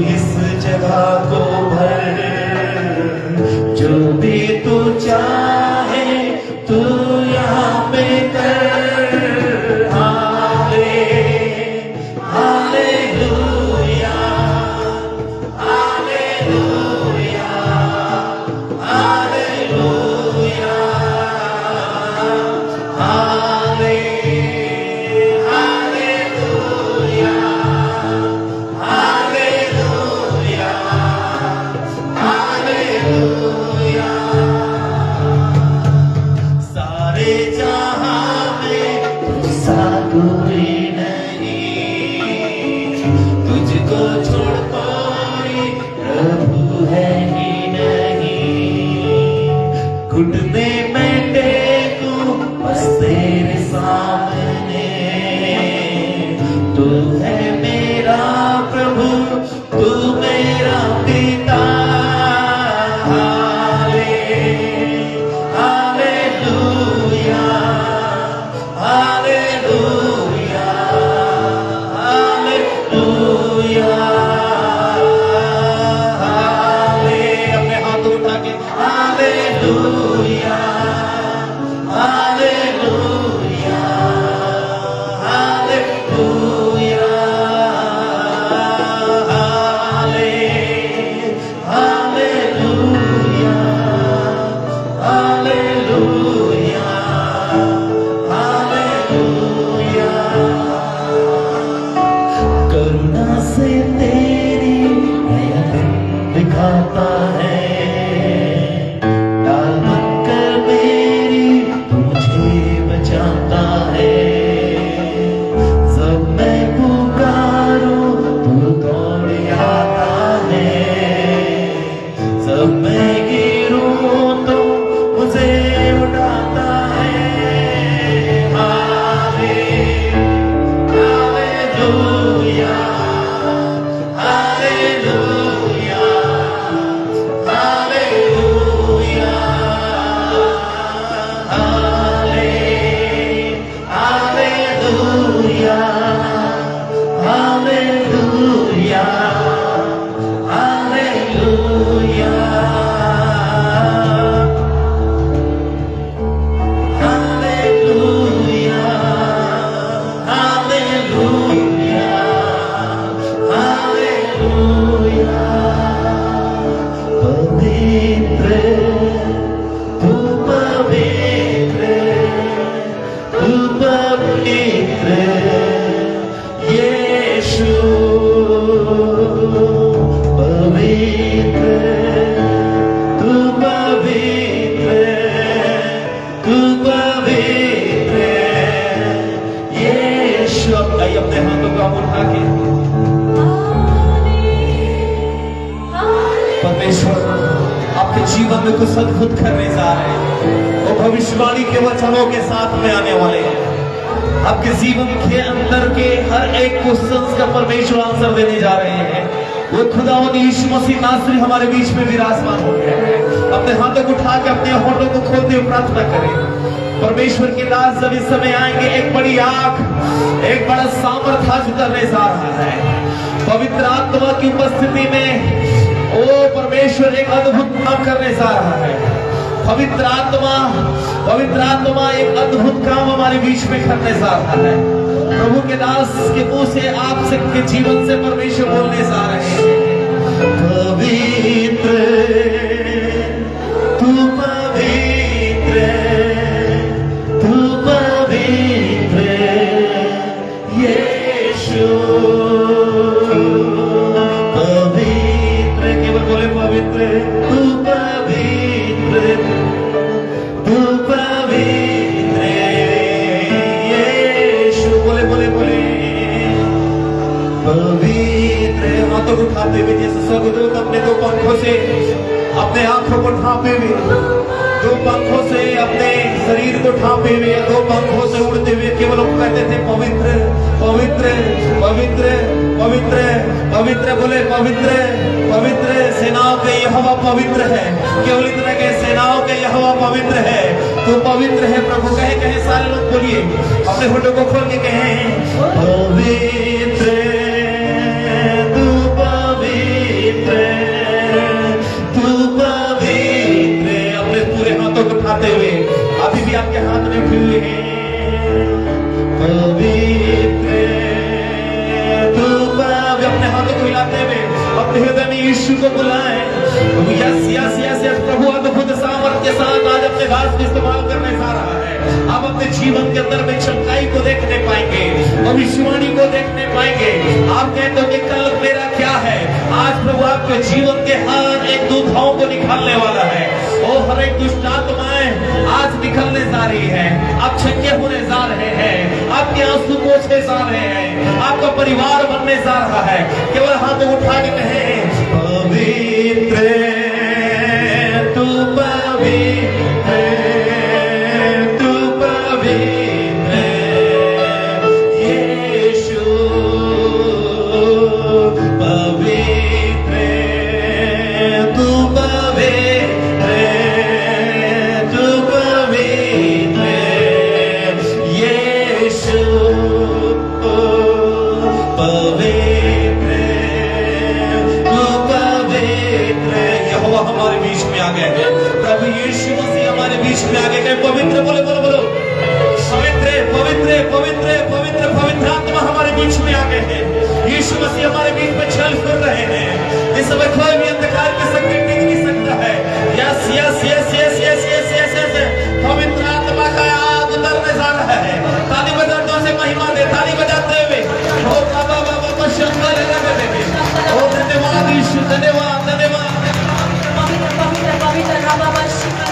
इस जगह को भर, जो भी तू चाहे तू यहाँ पे कर। हाले हालेलुया हालेलुया हालेलुया हाले हालेलुया हालेलुया हालेलुया। सारे जहां में तुझसा कोई नहीं, तुझको छोड़ कोई प्रभु है ही नहीं। घुटने में टेकूं बस तेरे सामने, तू है मेरा प्रभु, तू मेरा पिता। हाले हालेलुया हालेलुया हालेलुया हाले। अपने हाथों उठा के हालेलुया हालेलुया हालेलुया हाले हालेलुया हालेलुया हालेलुया। करुणा से तेरी नया दिन दिखाता है, डाल बनकर मेरी तू मुझे बचाता है। जब मैं पुकारूं तू दौड़ आता है, जब मैं गिरूं तो मुझे उठाता है। हाले हालेलुया हालेलुया हालेलुया हाले hallelujah hallelujah hallelujah hallelujah hallelujah hallelujah. पवित्र तू पवित्र तू पवित्र यीशु, पवित्र तू पवित्र तू पवित्र यीशु। अब आइए अपने हाथों को आप उठा के परमेश्वर आपके जीवन में कुछ अद्भुत करने जा रहे हैं। वो भविष्यवाणी के वचनों के साथ में आने वाले हैं। आपके जीवन के अंदर के हर एक क्वेश्चन का परमेश्वर आंसर देने जा रहे हैं। वो खुदावंद यीशु मसीह नासरी हमारे बीच में विराजमान हो गया है। अपने हाथों को उठा के अपने होठों को खोलते हुए प्रार्थना करें। परमेश्वर के दास जब इस समय आएंगे, एक बड़ी आग, एक बड़ा सामर्थ्य आज उतरने जा रहा है। पवित्र आत्मा की उपस्थिति में ओ परमेश्वर एक अद्भुत काम करने जा रहा है। पवित्र आत्मा एक अद्भुत काम हमारे बीच में करने जा रहा है। प्रभु के दास के मुंह से आपसे के जीवन से परमेश्वर बोलने जा रहे हैं। पवित्र तू पवित्र तू पवित्र यीशु, पवित्र केवल बोले पवित्र तू पवित्र तू पवित्र यीशु। बोले बोले बोले पवित्र। हाथों को उठाते हुए जैसे स्वर्गदूत अपने दो पंखों से अपने आंखों को ढांपे हुए, दो पंखों से अपने शरीर को ढांपे हुए, दो पंखों से उड़ते हुए केवल वो कहते थे पवित्र पवित्र पवित्र पवित्र पवित्र। बोले पवित्र पवित्र। सेनाओं के यहोवा पवित्र है। केवल इतना के सेनाओं के यहोवा पवित्र है। तू पवित्र है प्रभु। कहे कहे सारे लोग बोलिए, अपने होठों को खोल के कहें पवित्र तू पवित्र अपने हृदय में यीशु को बुलाएं। यस यस यस यस, प्रभु अद्भुत सामर्थ के साथ आज अपने दास को इस्तेमाल करने जा रहा है। आप अपने जीवन के अंदर में चमकाई को देखने पाएंगे, भविष्यवाणी को देखने पाएंगे। आप कहते हो कि कल मेरा क्या है, आज प्रभु आपके जीवन के हर एक दुविधाओं को निकालने वाला है। ओ हर एक दुष्ट आत्माएं आज निकलने जा रही है, आप छक्के होने जा रहे हैं, आपके आंसू पोंछे जा रहे हैं, आपका परिवार बनने जा रहा है। केवल हाथ उठा के कहें, पवित्र तू पवित्र, तू पवित्र यीशु, पवित्र तू पवित्र, तू पवित्र यीशु, पवित्र तू पवित्र। यहोवा हमारे बीच में आ गए हैं, प्रभु यीशु मसीह हमारे बीच में आ गए हैं। पवित्र बोलो बोलो बोलो, पवित्र पवित्र पवित्र पवित्र पवित्र आत्मा हमारे बीच में आ गए हैं। यीशु मसीह हमारे बीच में चल फिर रहे हैं। इस समय कोई भी अंधकार की शक्ति टिक नहीं सकता है। Yes yes yes yes yes yes yes yes, पवित्र आत्मा का आग उतरने जा रहा है। ताली बजाते से महिमा दे, ताली बजाते हुए ओ बाबा बाबा को शंकर लगा देंगे। ओ धन्यवाद यीशु, धन्यवाद धन्यवाद। पवित्र पवित्र पवित्र बाबा शिकर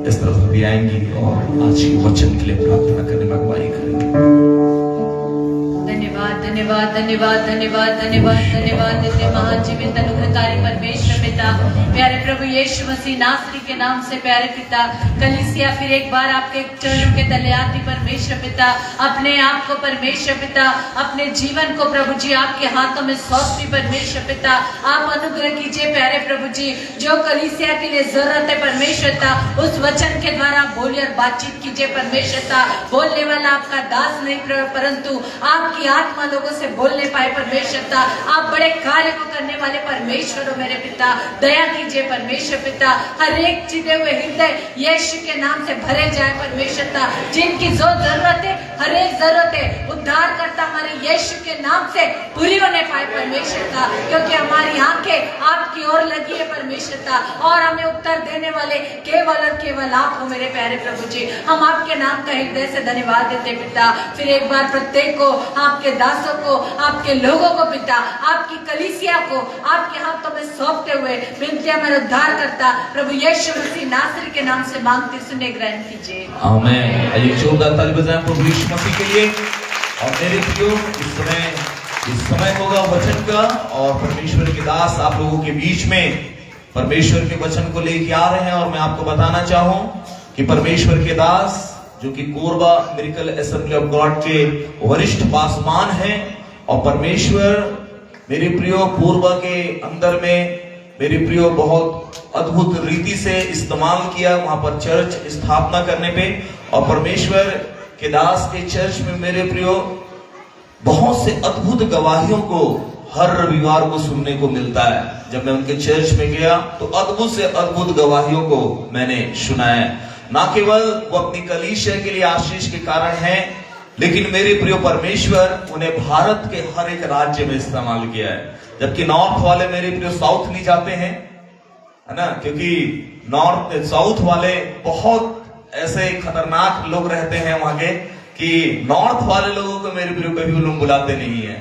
इस तरफ भी आएंगी और आज के वचन के लिए प्रार्थना करने में अगुवाई करेंगे। धन्यवाद धन्यवाद धन्यवाद धन्यवाद धन्यवाद धन्यवाद देते महाजीवित अनुग्रहकारी परमेश्वर पिता, प्यारे प्रभु यीशु मसीह नासरी के नाम से प्यारे पिता, कलीसिया फिर एक बार आपके चरणों के तले आती परमेश्वर पिता, अपने आप को परमेश्वर पिता, अपने जीवन को प्रभु जी आपके हाथों में सौंपती परमेश्वर पिता, आप अनुग्रह कीजिए प्यारे प्रभु जी, जो कलीसिया के लिए जरूरत है परमेश्वर पिता, उस वचन के द्वारा बोलिए और बातचीत कीजिए परमेश्वर पिता। बोलने वाला आपका दास नहीं परंतु आपकी आत्मा लोगों से बोलने पाए परमेश्वर पिता, आप बड़े कार्य को करने वाले परमेश्वर हो मेरे पिता, दया कीजिए परमेश्वर पिता, हर एक चिरे हुए हृदय यीशु के नाम से भरे जाए परमेश्वर पिता, जिनकी जो जरूरत है हर एक जरूरत है उद्धार करता हमारे यीशु के नाम से पूरी होने पाए परमेश्वर पिता, क्योंकि हमारी आंखें आपकी ओर लगी है परमेश्वर पिता, और हमें उत्तर देने वाले केवल और केवल आप हो मेरे प्यारे प्रभु जी। हम आपके नाम का हृदय से धन्यवाद देते पिता। फिर एक बार प्रत्येक को, आपके दासों को, आपके लोगों को पिता, आपकी कलीसिया को आपके हाथों में सौंपते हुए विनती हमारे उद्धार करता प्रभु यीशु मसीह नासरी के नाम से मांगते सुने ग्रहण कीजिए, आमीन। आइए जोरदार ताली बजाएं प्रभु यीशु मसीह के लिए। और मेरे प्रियो, इस समय होगा वचन का, और परमेश्वर के दास आप लोगों के बीच में परमेश्वर के वचन को लेके आ रहे हैं। और मैं आपको बताना चाहूं कि परमेश्वर के दास जो कि Korba miracle assembly of God के वरिष्ठ पासवान हैं, और परमेश्वर मेरे प्रियो कोरबा के अंदर में मेरे प्रियो बहुत अद्भुत रीति से इस्तेमाल किया वहां पर चर्च स्थापना करने पे। और परमेश्वर के दास के चर्च में मेरे प्रियो बहुत से अद्भुत गवाहियों को हर रविवार को सुनने को मिलता है। जब मैं उनके चर्च में गया तो अद्भुत से अद्भुत गवाहियों को मैंने सुना है। ना केवल वो अपनी कलीसिया के लिए आशीष के कारण है, लेकिन मेरे प्रिय परमेश्वर उन्हें भारत के हर एक राज्य में इस्तेमाल किया है। जबकि नॉर्थ वाले मेरे प्रिय साउथ नहीं जाते हैं, है ना, क्योंकि नॉर्थ साउथ वाले बहुत ऐसे खतरनाक लोग रहते हैं वहां के कि नॉर्थ वाले लोगों को मेरे प्रिय कभी लोग बुलाते नहीं है।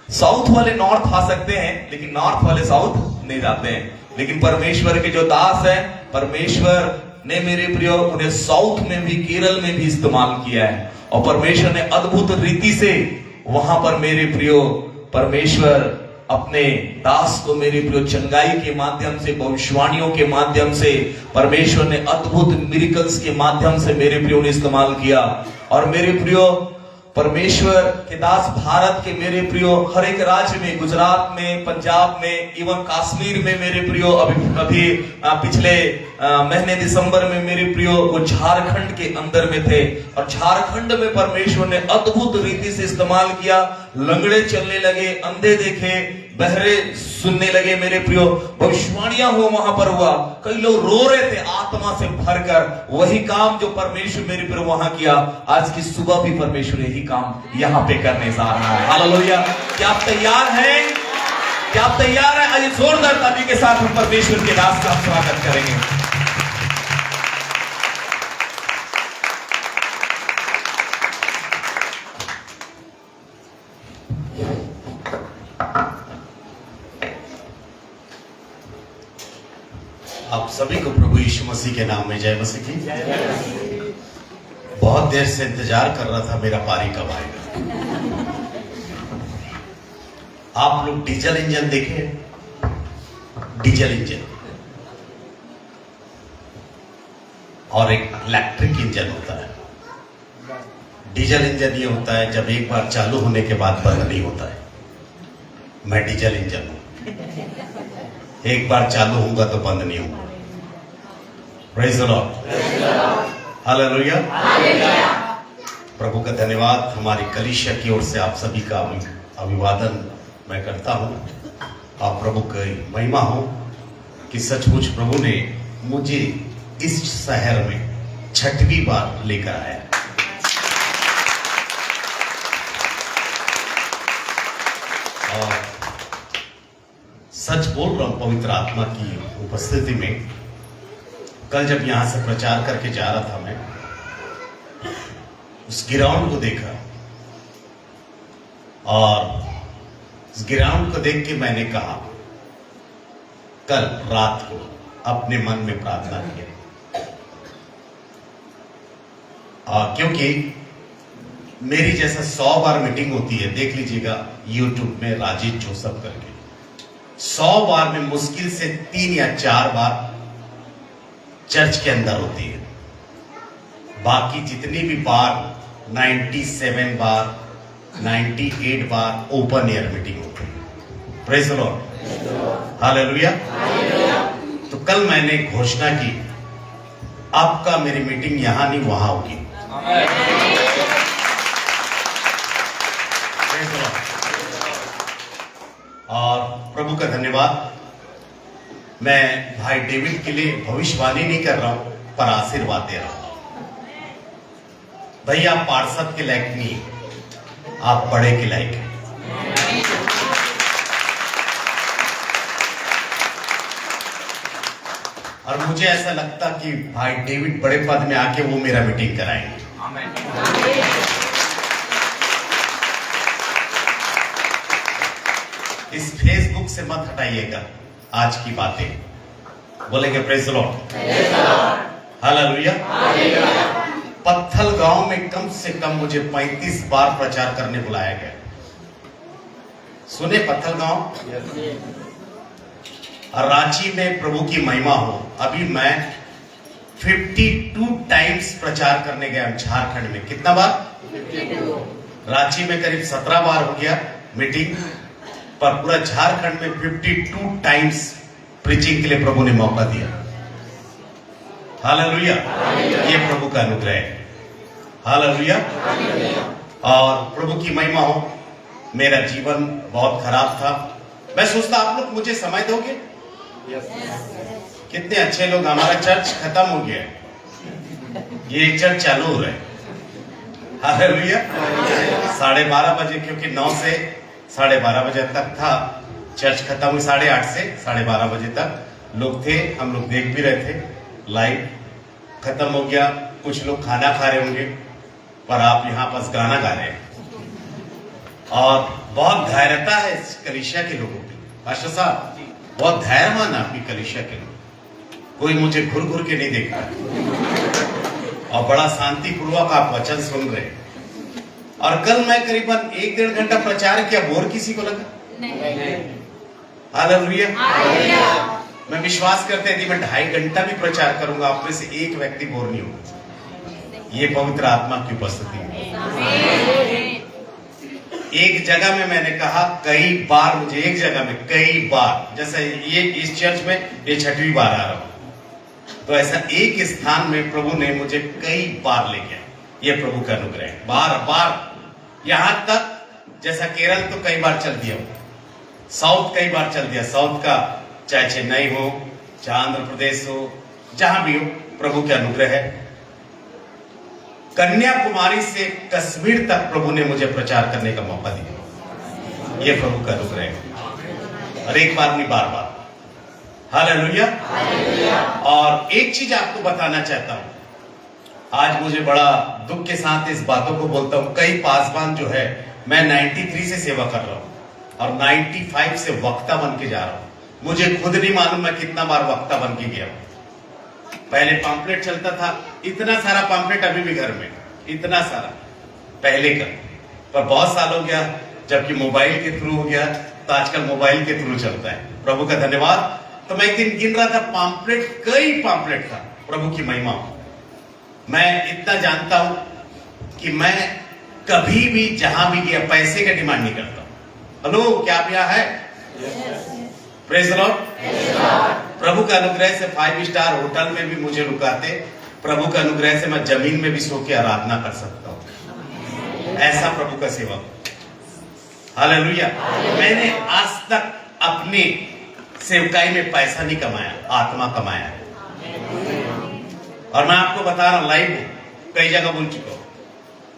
साउथ वाले नॉर्थ आ सकते हैं, लेकिन नॉर्थ वाले साउथ नहीं जाते हैं। लेकिन परमेश्वर के जो दास है, परमेश्वर ने मेरे प्रियो उन्हें साउथ में भी, केरल में भी इस्तेमाल किया है। और परमेश्वर ने अद्भुत रीति से वहां पर मेरे प्रियो परमेश्वर अपने दास को मेरे प्रियो चंगाई के माध्यम से, भविष्यवाणियों के माध्यम से, परमेश्वर ने अद्भुत मिरेकल्स के माध्यम से मेरे प्रियो ने इस्तेमाल किया। और मेरे प्रियो परमेश्वर के दास भारत के मेरे प्रियो हर एक राज्य में, गुजरात में, पंजाब में, इवन कश्मीर में मेरे प्रियो अभी पिछले महीने दिसंबर में मेरे प्रियो वो झारखंड के अंदर में थे। और झारखंड में परमेश्वर ने अद्भुत रीति से इस्तेमाल किया। लंगड़े चलने लगे, अंधे देखे, बहरे सुनने लगे मेरे प्रियो, भविष्यवाणियां हुआ वहां पर हुआ। कई लोग रो रहे थे आत्मा से भरकर। वही काम जो परमेश्वर मेरे प्रियो वहां किया, आज की सुबह भी परमेश्वर यही काम यहां पे करने जा रहा है। हालेलुया। क्या आप तैयार हैं? क्या आप तैयार हैं? आज जोरदार ताली के साथ हम परमेश्वर के दास का स्वागत करेंगे। आप सभी को प्रभु यीशु मसीह के नाम में जय मसीह की। बहुत देर से इंतजार कर रहा था मेरा पारी कब आएगा। आप लोग डीजल इंजन देखे? डीजल इंजन और एक इलेक्ट्रिक इंजन होता है। डीजल इंजन ये होता है जब एक बार चालू होने के बाद बंद नहीं होता है। मैं डीजल इंजन हूं, एक बार चालू होऊंगा तो बंद नहीं होऊंगा। Praise the Lord, hallelujah. प्रभु का धन्यवाद। हमारी कलीसिया की ओर से आप सभी का अभिवादन मैं करता हूं। आप प्रभु की महिमा हो कि सचमुच प्रभु ने मुझे इस शहर में 6वीं बार लेकर आया। और सच बोल रहा हूं, पवित्र आत्मा की उपस्थिति में कल जब यहां से प्रचार करके जा रहा था, मैं उस ग्राउंड को देखा और इस ग्राउंड को देख के मैंने कहा, कल रात को अपने मन में प्रार्थना किया। क्योंकि मेरी जैसा 100 बार मीटिंग होती है, देख लीजिएगा यूट्यूब में राजेश जोसफ करके, 100 बार में मुश्किल से 3 या 4 बार चर्च के अंदर होती है। बाकी जितनी भी बार 97 बार, 98 बार ओपन एयर मीटिंग होती है। Praise the Lord, hallelujah. तो कल मैंने घोषणा की, आपका मेरी मीटिंग यहां नहीं वहां होगी। और प्रभु का धन्यवाद। मैं भाई डेविड के लिए भविष्यवाणी नहीं कर रहा हूं, पर आशीर्वाद दे रहा हूं। भैया आप पार्षद के लायक नहीं, आप बड़े के लायक हैं। और मुझे ऐसा लगता कि भाई डेविड बड़े पद में आके वो मेरा मीटिंग कराएंगे। इस फेसबुक से मत हटाइएगा आज की बातें। बोलेंगे प्रेज द लॉर्ड, हालेलुया। पत्थल गांव में कम से कम मुझे 35 बार प्रचार करने बुलाया गया। सुने पत्थल गांव? और रांची में प्रभु की महिमा हो। अभी मैं 52 टाइम्स प्रचार करने गया झारखंड में। कितना बार? 52। रांची में करीब 17 बार हो गया मीटिंग, पर पूरा झारखंड में 52 टाइम्स प्रीचिंग के लिए प्रभु ने मौका दिया। हालेलुया, ये प्रभु का अनुग्रह है। हालेलुया। और प्रभु की महिमा हो। मेरा जीवन बहुत खराब था। मैं सोचता आप लोग मुझे समय दोगे? कितने अच्छे लोग। हमारा चर्च खत्म हो गया, ये एक चर्च चालू हो रहा है। हालेलुया। 12:30 बजे, क्योंकि 9 से 12:30 बजे तक था चर्च खत्म हुई। 8:30 से 12:30 बजे तक लोग थे, हम लोग देख भी रहे थे। लाइव खत्म हो गया। कुछ लोग खाना खा रहे होंगे, पर आप यहाँ पास गाना गा रहे हैं। और बहुत धैर्यता है इस कलीसिया के लोगों की। पास्टर साहब, बहुत धैर्यवान आपकी कलीसिया के लोग। कोई मुझे घुर घुर के नहीं देख रहा और बड़ा शांतिपूर्वक आप वचन सुन रहे हैं। और कल मैं करीबन 1-1.5 घंटा प्रचार किया। बोर किसी को लगा? हालेलुया। मैं विश्वास करते यदि मैं 2.5 घंटा भी प्रचार करूंगा, आप में से एक व्यक्ति बोर नहीं होगा। ये पवित्र आत्मा की उपस्थिति में। एक जगह में मैंने कहा कई बार, मुझे एक जगह में कई बार, जैसे ये इस चर्च में ये 6वीं बार आ रहा हूं, तो ऐसा एक स्थान में प्रभु ने मुझे कई बार ले गया। ये प्रभु का अनुग्रह है। बार बार, यहां तक जैसा केरल तो कई बार चल दिया, साउथ कई बार चल दिया। साउथ का चाहे चेन्नई हो, चाहे आंध्र प्रदेश हो, जहां भी हो, प्रभु का अनुग्रह है। कन्याकुमारी से कश्मीर तक प्रभु ने मुझे प्रचार करने का मौका दिया। ये प्रभु का अनुग्रह है। और एक बार नहीं, बार बार। हालेलुया। और एक चीज आपको बताना चाहता हूं, आज मुझे बड़ा दुख के साथ इस बातों को बोलता हूं। कई पासवान जो है, मैं 93 से सेवा कर रहा हूं और 95 से वक्ता बन के जा रहा हूं। मुझे खुद नहीं मालूम मैं कितना बार वक्ता बन के गया। पहले पंपलेट चलता था, इतना सारा पंपलेट अभी भी घर में, इतना सारा पहले का, पर बहुत साल हो गया जबकि मोबाइल के थ्रू हो गया, तो आजकल मोबाइल के थ्रू चलता है। प्रभु का धन्यवाद। तो मैं एक दिन गिन रहा था पंपलेट, कई पंपलेट था। प्रभु की महिमा। मैं इतना जानता हूं कि मैं कभी भी जहां भी गया पैसे का डिमांड नहीं करता। हेलो, क्या आप यहाँ है? Praise the Lord. प्रभु का अनुग्रह से 5 स्टार होटल में भी मुझे रुकाते। प्रभु का अनुग्रह से मैं जमीन में भी सो के आराधना कर सकता हूं। ऐसा प्रभु का सेवक। हालेलुया। मैंने आज तक अपनी सेवकाई में पैसा नहीं कमाया, आत्मा कमाया। और मैं आपको बता रहा हूं, लाइव कई जगह बोल चुका हूं।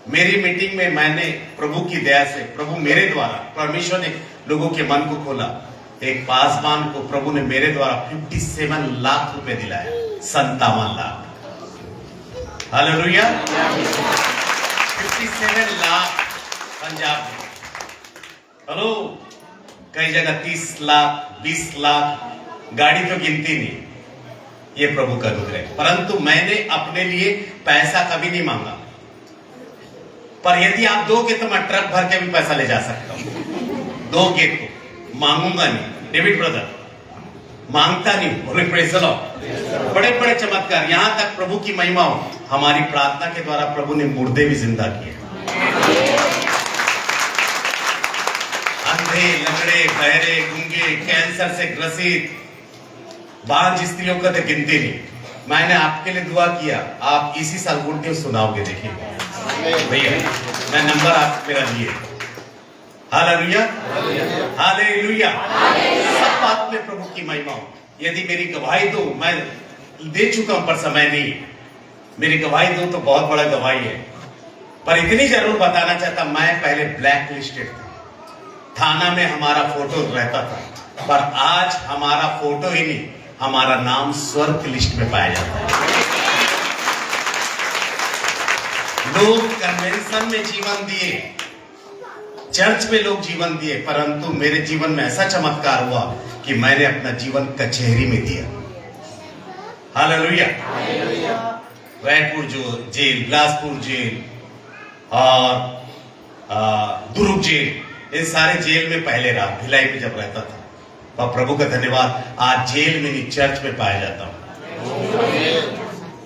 मेरी मीटिंग में मैंने प्रभु की दया से, प्रभु मेरे द्वारा, परमेश्वर ने लोगों के मन को खोला। एक पासवान को प्रभु ने मेरे द्वारा 57 लाख रुपए दिलाया। 57 लाख। हालेलुया। 57 लाख पंजाब में। हेलो, कई जगह 30 लाख, 20 लाख, गाड़ी तो गिनती नहीं। ये प्रभु का अनुग्रह। परंतु मैंने अपने लिए पैसा कभी नहीं मांगा, पर यदि आप दोगे तो मैं ट्रक भर के भी पैसा ले जा सकता हूं। दोगे तो, मांगूंगा नहीं। डेविड ब्रदर मांगता नहीं, बोले प्रेज द लॉर्ड। बड़े बड़े चमत्कार। यहां तक प्रभु की महिमा हो, हमारी प्रार्थना के द्वारा प्रभु ने मुर्दे भी जिंदा किए। अंधे, लंगड़े, बहरे, गूंगे, कैंसर से ग्रसित, बांझ स्त्रियों का तो गिनती नहीं। मैंने आपके लिए दुआ किया, आप इसी साल गुड न्यूज सुनाओगे। देखिए भैया, मैं नंबर आप मेरा लिए। हालेलुया। हालेलुया। सब बात में प्रभु की महिमा हो। यदि मेरी गवाही दो, मैं दे चुका हूं पर समय नहीं। मेरी गवाही दो तो बहुत बड़ा गवाही है, पर इतनी जरूर बताना चाहता, मैं पहले ब्लैक लिस्टेड था। थाना में हमारा फोटो रहता था, पर आज हमारा फोटो ही नहीं, हमारा नाम स्वर्ग लिस्ट में पाया जाता है। लोग कन्वेंशन में जीवन दिए, चर्च में लोग जीवन दिए, परंतु मेरे जीवन में ऐसा चमत्कार हुआ कि मैंने अपना जीवन कचहरी में दिया। हालेलुया। रायपुर जो जेल, बिलासपुर जेल और दुर्ग जेल, इन सारे जेल में पहले रहा। भिलाई में जब रहता था और प्रभु का धन्यवाद आज जेल में नहीं चर्च में पाया जाता हूं।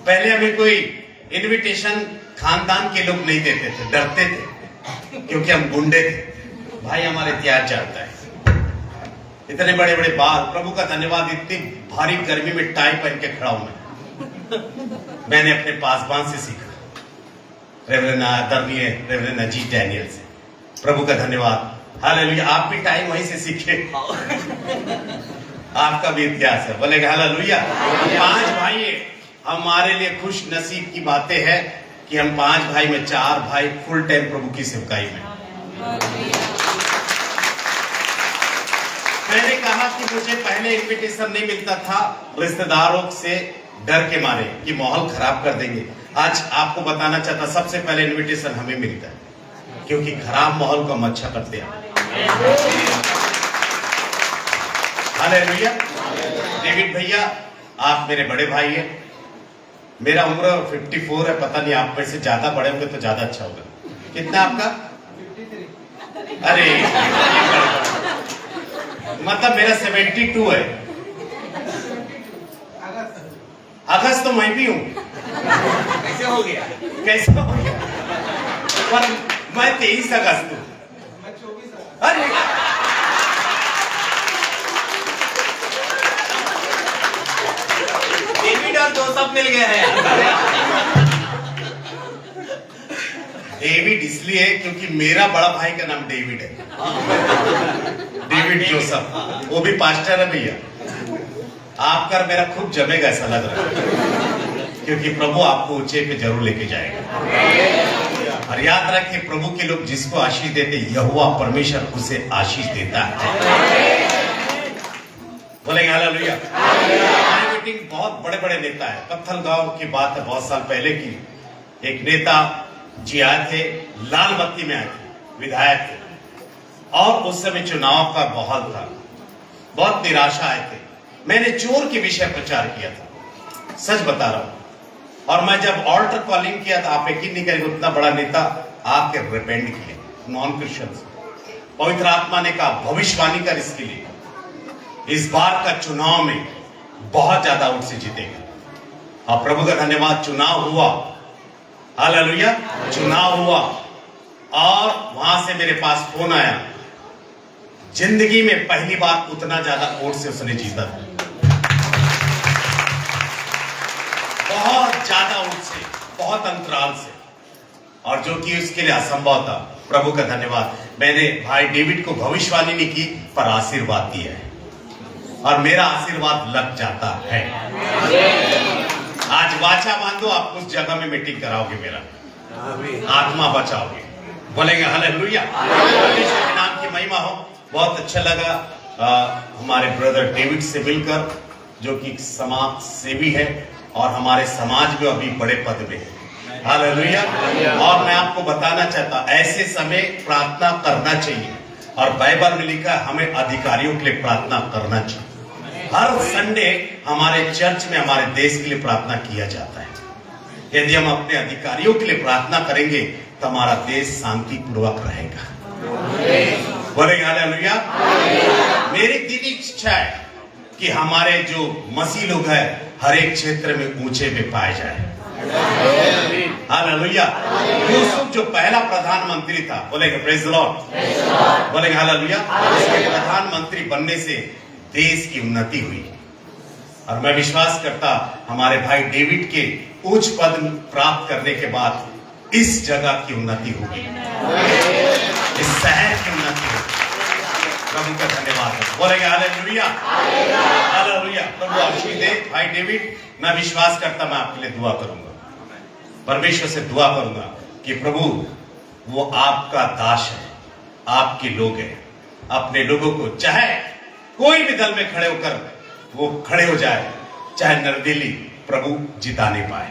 पहले हमें कोई इनविटेशन खानदान के लोग नहीं देते थे, डरते थे क्योंकि हम गुंडे थे। भाई हमारे इतिहास जानता है, इतने बड़े बड़े बाल, प्रभु का धन्यवाद इतनी भारी गर्मी में टाई पहन के खड़ा हूं मैंने अपने पासवान से सीखा, रेवरेंड आदरणीय रेवरेंड अजीत डैनियल से। प्रभु का धन्यवाद, हालेलुया। आप भी टाई वहीं से सीखे, आपका भी इतिहास है, बोलेगा हालेलुया। 5 भाई है, हमारे लिए खुश नसीब की बातें हैं कि हम 5 भाई में 4 भाई फुल टाइम प्रभु की सेवकाई में। मैंने कहा कि मुझे पहले इनविटेशन नहीं मिलता था रिश्तेदारों से, डर के मारे कि माहौल खराब कर देंगे। आज आपको बताना चाहता, सबसे पहले इनविटेशन हमें मिलता है क्योंकि खराब माहौल को हम अच्छा करते हैं। हालेलुया। डेविड भैया आप मेरे बड़े भाई हैं, मेरा उम्र 54 है, पता नहीं आप में से ज्यादा बड़े होंगे तो ज्यादा अच्छा होगा। कितना आपका? 53। अरे मतलब मेरा 72 है। अगस्त तो मैं भी हूं। कैसे हो गया? कैसे हो गया? पर मैं 23 अगस्त हूं। अरे डेविड और जोसेफ मिल गए हैं। डेविड इसलिए क्योंकि मेरा बड़ा भाई का नाम डेविड है, डेविड जोसेफ, वो भी पास्टर है भैया। आपका मेरा खूब जमेगा ऐसा लग रहा है क्योंकि प्रभु आपको ऊंचे पे जरूर लेके जाएगा। और याद रखिए, प्रभु के लोग जिसको आशीष देते, यहोवा परमेश्वर उसे आशीष देता है। बोलेंगे हालेलुया। हमारी मीटिंग बहुत बड़े बड़े नेता है। पत्थल गांव की बात है, बहुत साल पहले की। एक नेता जी आए थे, लाल बत्ती में आए थे, विधायक थे, और उस समय चुनाव का माहौल था, बहुत निराशा आए थे। मैंने चोर के विषय प्रचार किया था, सच बता रहा हूं। और मैं जब ऑल्टर कॉलिंग किया था, आप यकीन नहीं करेंगे, उतना बड़ा नेता आके रिपेंट किए, नॉन क्रिश्चियंस। पवित्र आत्मा ने कहा भविष्यवाणी कर इसके लिए, इस बार का चुनाव में बहुत ज्यादा वोट से जीतेगा। और प्रभु का धन्यवाद, चुनाव हुआ। हालेलुया। चुनाव हुआ और वहां से मेरे पास फोन आया, जिंदगी में पहली बार उतना ज्यादा वोट से उसने जीता था, बहुत ज्यादा वोट से, बहुत अंतराल से, और जो कि उसके लिए असंभव था। प्रभु का धन्यवाद। मैंने भाई डेविड को भविष्यवाणी नहीं की पर आशीर्वाद दिया है, और मेरा आशीर्वाद लग जाता है। आज वाचा बांधो, आप उस जगह में मीटिंग कराओगे, मेरा आत्मा बचाओगे। बोलेंगे हालेलुया। परमेश्वर के नाम की महिमा हो। बहुत अच्छा लगा हमारे ब्रदर डेविड से मिलकर, जो कि समाज सेवी है और हमारे समाज में अभी बड़े पद में है। हालेलुया। और मैं आपको बताना चाहता, ऐसे समय प्रार्थना करना चाहिए, और बाइबल में लिखा है हमें अधिकारियों के लिए प्रार्थना करना चाहिए। हर संडे हमारे चर्च में हमारे देश के लिए प्रार्थना किया जाता है। यदि हम अपने अधिकारियों के लिए प्रार्थना करेंगे तो हमारा देश शांति पूर्वक रहेगा। बोलेंगे हालेलुया। मेरी दिली इच्छा है कि हमारे जो मसीह लोग हैं हर एक क्षेत्र में ऊंचे पे पाए जाए। हालेलुया। यूसुफ जो पहला प्रधानमंत्री था, बोलेंगे प्रेज द लॉर्ड, बोलेंगे हालेलुया, उसके प्रधानमंत्री बनने से देश की उन्नति हुई। और मैं विश्वास करता हमारे भाई डेविड के उच्च पद प्राप्त करने के बाद इस जगह की उन्नति होगी, इस शहर की उन्नति होगी। प्रभु का धन्यवाद है। बोलेंगे हालेलुया, हालेलुया। प्रभु आशीष दे भाई डेविड। मैं विश्वास करता, मैं आपके लिए दुआ करूंगा, परमेश्वर से दुआ करूंगा कि प्रभु वो आपका दास है, आपके लोग हैं, अपने लोगों को चाहे कोई भी दल में खड़े होकर वो खड़े हो जाए, चाहे निर्दलीय, प्रभु जिता नहीं पाए।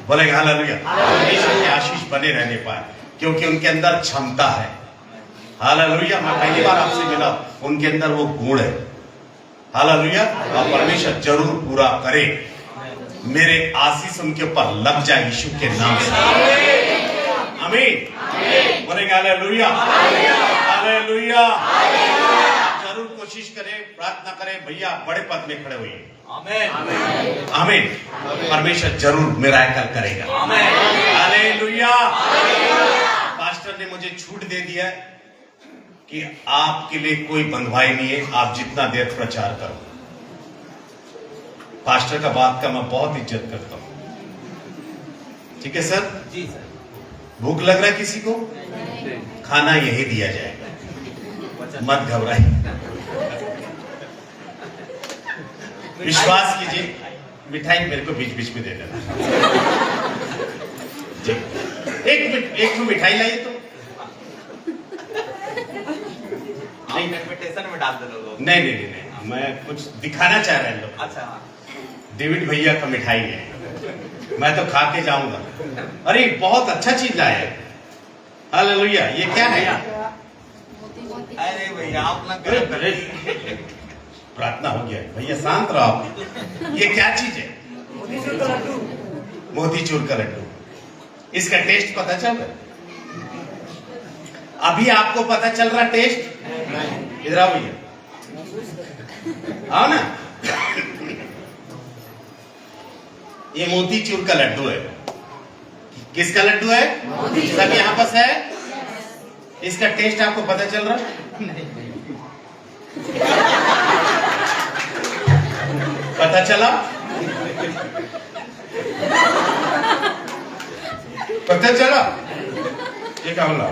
बोलेंगे हालेलुया। परमेश्वर की आशीष बने रहने पाए, क्योंकि उनके अंदर क्षमता है। हालेलुया। मैं पहली बार आपसे मिला, उनके अंदर वो गुण है। हालेलुया। और परमेश्वर जरूर पूरा करे। मेरे आशीष उनके ऊपर लग जाए यीशु के नाम से। आमीन। बोलेंगे हालेलुया, हालेलुया। जरूर कोशिश करें, प्रार्थना करें, भैया बड़े पद में खड़े हुए। आमीन आमीन। परमेश्वर जरूर मिराकल करेगा। हालेलुया। पास्टर ने मुझे छूट दे दिया कि आपके लिए कोई बंधुआई नहीं है, आप जितना देर प्रचार करो। पास्टर का बात का मैं बहुत इज्जत करता हूं। ठीक है सर? जी सर। भूख लग रहा है किसी को? खाना यही दिया जाएगा, मत घबराइए, विश्वास कीजिए। मिठाई मेरे को बीच बीच में दे देना। जी, एक मिठाई लाइए तो। नहीं, इन्विटेशन में डाल दे लोगों। नहीं, मैं कुछ दिखाना चाह रहे हैं लोग। अच्छा, डेविड भैया का मिठाई है, मैं तो खा के जाऊंगा। अरे बहुत अच्छा चीज लाया है। हालेलुया। ये क्या है? अरे भैया आप ना अरे, अरे, प्रार्थना हो गया भैया, शांत रहो आप। ये क्या चीज है? मोतीचूर का लड्डू। इसका टेस्ट पता चल रहा है? अभी आपको पता चल रहा टेस्ट? इधर आओ भैया, आओ ना। ये मोतीचूर का लड्डू है। किसका लड्डू है? सब यहाँ पास है। इसका टेस्ट आपको पता चल रहा? पता चला? पता चला? ये क्या बोला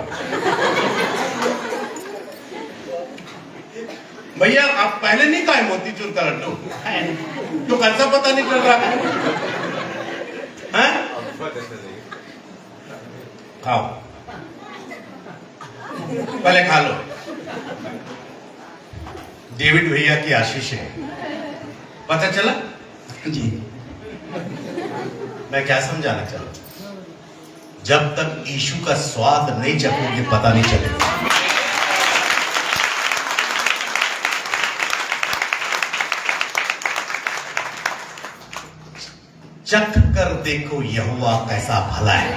भैया? आप पहले नहीं खाए मोतीचूर का लड्डू? तो कैसा पता नहीं चल रहा है? खाओ, पहले खा लो। डेविड भैया की आशीष है। पता चला? जी। मैं क्या समझाना चाहता हूं? जब तक यीशु का स्वाद नहीं चखोगे पता नहीं चलेगा। चख कर देखो यहोवा कैसा भला है।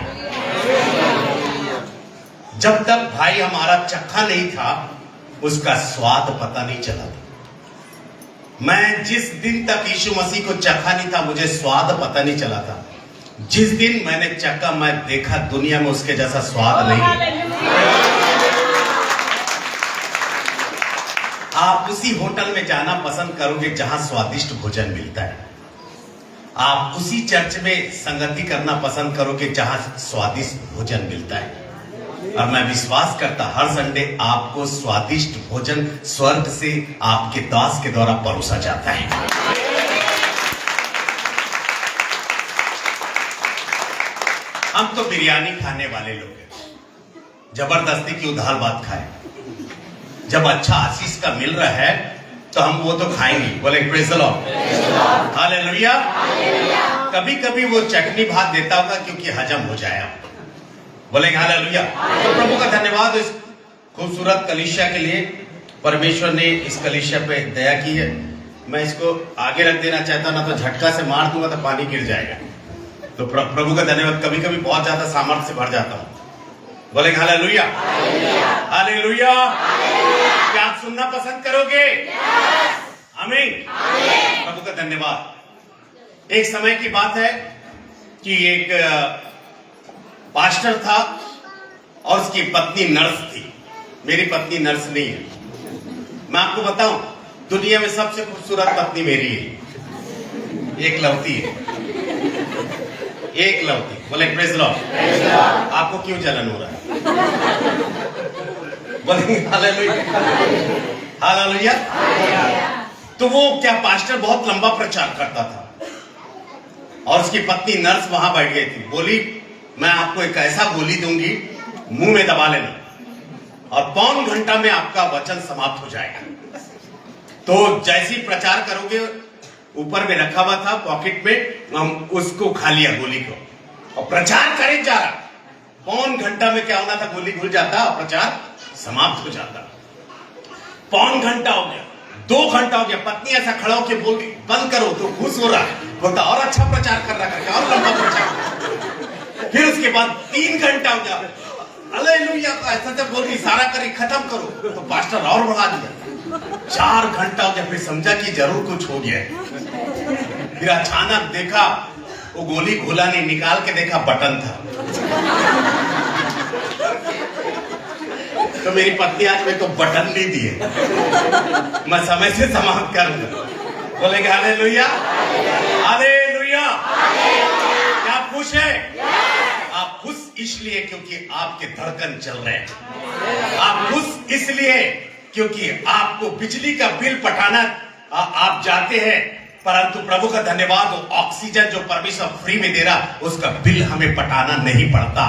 जब तक भाई हमारा चखा नहीं था, उसका स्वाद पता नहीं चला था। मैं जिस दिन तक यीशु मसीह को चखा नहीं था, मुझे स्वाद पता नहीं चला था। जिस दिन मैंने चखा, मैं देखा दुनिया में उसके जैसा स्वाद नहीं है। आप उसी होटल में जाना पसंद करोगे जहां स्वादिष्ट भोजन मिलता है। आप उसी चर्च में संगति करना पसंद करोगे जहां स्वादिष्ट भोजन मिलता है। और मैं विश्वास करता हर संडे आपको स्वादिष्ट भोजन स्वर्ग से आपके दास के द्वारा परोसा जाता है। हम तो बिरयानी खाने वाले लोग हैं, जबरदस्ती की उधार बात खाए। जब अच्छा आशीष का मिल रहा है तो हम वो तो खाएंगे। बोले प्रेज़ द लॉर्ड, हालेलुया। कभी कभी वो चटनी भात देता होगा क्योंकि हजम हो जाए। बोले हालेलुया। तो प्रभु का धन्यवाद इस खूबसूरत कलीसिया के लिए। परमेश्वर ने इस कलीसिया पे दया की है। मैं इसको आगे रख देना चाहता, ना तो झटका से मार दूंगा तो पानी गिर जाएगा। तो प्रभु का धन्यवाद। कभी कभी बहुत ज्यादा सामर्थ्य से भर जाता हूँ। बोले हालेलुया, हालेलुया। क्या आप सुनना पसंद करोगे? आमीन। प्रभु का धन्यवाद। एक समय की बात है कि एक पास्टर था और उसकी पत्नी नर्स थी। मेरी पत्नी नर्स नहीं है। मैं आपको बताऊं, दुनिया में सबसे खूबसूरत पत्नी मेरी है। एक लौती है, एक लौती। बोले प्रेज़ द लॉर्ड। आपको क्यों जलन हो रहा है? बोले हालेलुया, हालेलुया। तो वो क्या पास्टर बहुत लंबा प्रचार करता था और उसकी पत्नी नर्स वहां बैठ गई थी। बोली मैं आपको एक ऐसा गोली दूंगी, मुंह में दबा लेना और पौन घंटा में आपका वचन समाप्त हो जाएगा। तो जैसे ही प्रचार करोगे, ऊपर में रखा हुआ था पॉकेट में, हम उसको खा लिया गोली को और प्रचार करे जा रहा। पौन घंटा में क्या होना था, गोली घुल जाता और प्रचार समाप्त हो जाता। पौन घंटा हो गया, 2 घंटा हो गया। पत्नी ऐसा खड़ा होकर बोल बंद करो, तो खुश हो रहा है, बोलता और अच्छा प्रचार कर रहा करके, और लंबा प्रचार। फिर उसके बाद 3 घंटा हो गया, हालेलुया ऐसा जब बोल रही, इशारा करी खत्म करो, तो पास्टर और बढ़ा दिया। 4 घंटा हो गया, फिर समझा कि जरूर कुछ हो गया है। फिर अचानक देखा वो गोली खोला नहीं, निकाल के देखा बटन था। तो मेरी पत्नी आज मेरे को बटन नहीं दिए, मैं समय से समाप्त करूंगा। बोलेंगे हालेलुया, हालेलुया। क्या आप खुश हैं? आप खुश इसलिए क्योंकि आपके धड़कन चल रहे हैं। आप खुश इसलिए क्योंकि आपको बिजली का बिल पटाना आप जाते हैं, परंतु प्रभु का धन्यवाद, ऑक्सीजन जो परमेश्वर फ्री में दे रहा उसका बिल हमें पटाना नहीं पड़ता।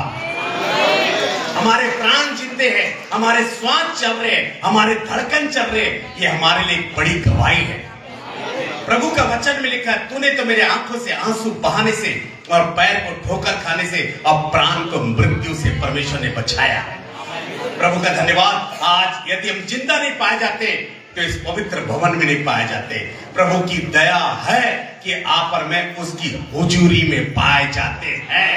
हमारे प्राण जिंदे हैं, हमारे श्वास चल रहे हैं, हमारे धड़कन चल रहे हैं, ये हमारे लिए एक बड़ी गवाही है। प्रभु का वचन में लिखा है, तूने तो मेरे आंखों से आंसू बहाने से और पैर को ठोकर खाने से अब प्राण को मृत्यु से परमेश्वर ने बचाया है। प्रभु का धन्यवाद। आज यदि हम जिंदा नहीं पाए जाते तो इस पवित्र भवन में नहीं पाए जाते। प्रभु की दया है कि आप और मैं उसकी हुजूरी में पाए जाते हैं।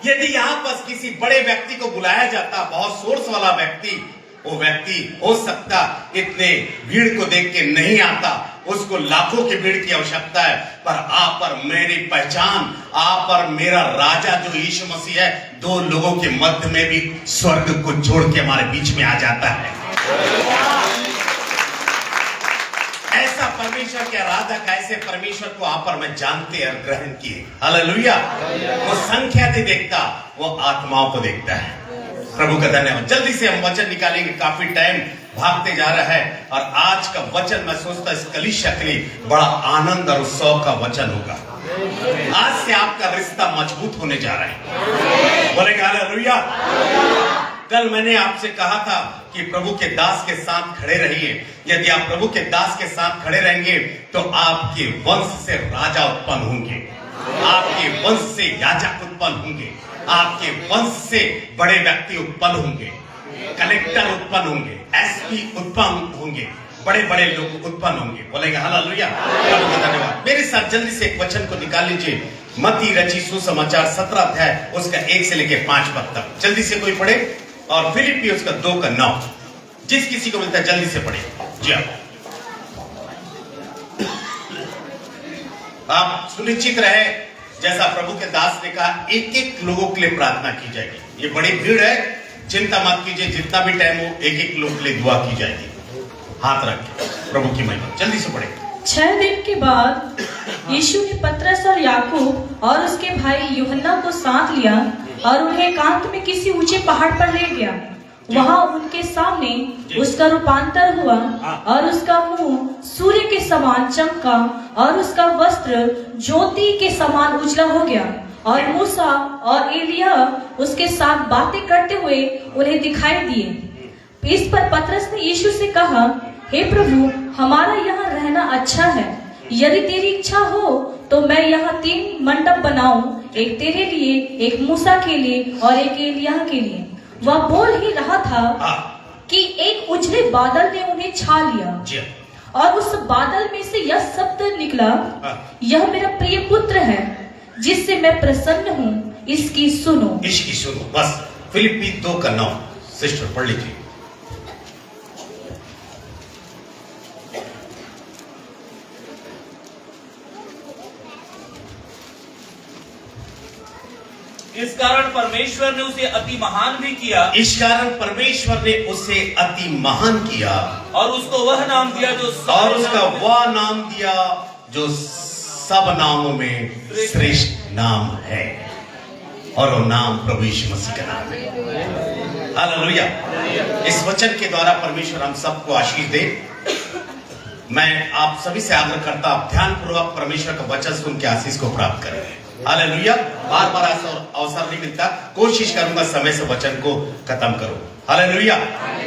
यदि यहाँ बस किसी बड़े व्यक्ति को बुलाया जाता, बहुत सोर्स वाला व्यक्ति, वो व्यक्ति हो सकता इतने भीड़ को देख के नहीं आता, उसको लाखों की भीड़ की आवश्यकता है, पर आप और मेरी पहचान, आप और मेरा राजा जो यीशु मसीह है, 2 लोगों के मध्य में भी स्वर्ग को छोड़ के हमारे बीच में आ जाता है। ऐसा परमेश्वर के आराधक, ऐसे परमेश्वर को आप और मैं जानते और ग्रहण किए। हालेलुया। वो संख्या नहीं देखता, वो आत्माओं को देखता है। प्रभु का धन्यवाद। जल्दी से हम वचन निकालेंगे, काफी टाइम भागते जा रहा है, और आज का वचन मैं सोचता इस कलीसिया के लिए बड़ा आनंद और उत्सव का वचन होगा। आज से आपका रिश्ता मजबूत होने जा रहा है। बोलेगा हालेलुया। कल मैंने आपसे कहा था कि प्रभु के दास के साथ खड़े रहिए। यदि आप प्रभु के दास के साथ खड़े रहेंगे तो आपके वंश से राजा उत्पन्न होंगे, आपके वंश से याजक उत्पन्न होंगे, आपके वंश से बड़े व्यक्ति उत्पन्न होंगे, कलेक्टर उत्पन्न होंगे, एसपी उत्पन्न होंगे, बड़े बड़े लोग उत्पन्न होंगे। बोलेंगे हालेलुया। प्रभु का धन्यवाद। मेरे साथ जल्दी से एक वचन को निकाल लीजिए, मत्ती रची सुसमाचार 17 अध्याय उसका 1 से लेकर 5 पद तक। जल्दी से कोई पढ़े, और फिलिप्पी उसका 2 का 9। जिस किसी को मिलता है जल्दी से पढ़े। जी आप सुनिश्चित रहे, जैसा प्रभु के दास ने कहा, एक एक लोगों के लिए प्रार्थना की जाएगी। ये बड़ी भीड़ है, चिंता मत कीजिए, जितना भी टाइम हो एक एक लोग के लिए दुआ की जाएगी। हाथ रख, प्रभु की महिमा। जल्दी से पढ़े। 6 दिन के बाद यीशु ने पतरस और याकूब और उसके भाई यूहन्ना को साथ लिया और उन्हें एकांत में किसी ऊंचे पहाड़ पर ले गया। वहां उनके सामने उसका रूपांतर हुआ और उसका मुंह सूर्य के समान चमका और उसका वस्त्र ज्योति के समान उजला हो गया। और मूसा और एलिया उसके साथ बातें करते हुए उन्हें दिखाई दिए। इस पर पतरस ने यीशु से कहा, हे प्रभु, हमारा यहाँ रहना अच्छा है। यदि तेरी इच्छा हो तो मैं यहाँ 3 मंडप बनाऊं, एक तेरे लिए, एक मूसा के लिए और एक एलिया के लिए। वह बोल ही रहा था कि एक उजले बादल ने उन्हें छा लिया और उस बादल में से यह शब्द निकला, यह मेरा प्रिय पुत्र है जिससे मैं प्रसन्न हूँ, इसकी सुनो। इसकी सुनो। बस फिलिप्पी 2 का 9 सिस्टर पढ़ लीजिए। इस कारण परमेश्वर ने उसे अति महान भी किया। इस कारण परमेश्वर ने उसे अति महान किया और उसको वह नाम दिया जो और उसका वह नाम दिया जो सब नामों में श्रेष्ठ नाम है, और वो नाम प्रभु यीशु मसीह का नाम है। हालेलुया। इस वचन के द्वारा परमेश्वर हम सबको आशीष दे। मैं आप सभी से आग्रह करता हूं, ध्यान पूर्वक परमेश्वर का वचन सुन के आशीष को प्राप्त करें। हालेलुया। बार बार अवसर नहीं मिलता, कोशिश करूंगा समय से वचन को खत्म करो। हालेलुया।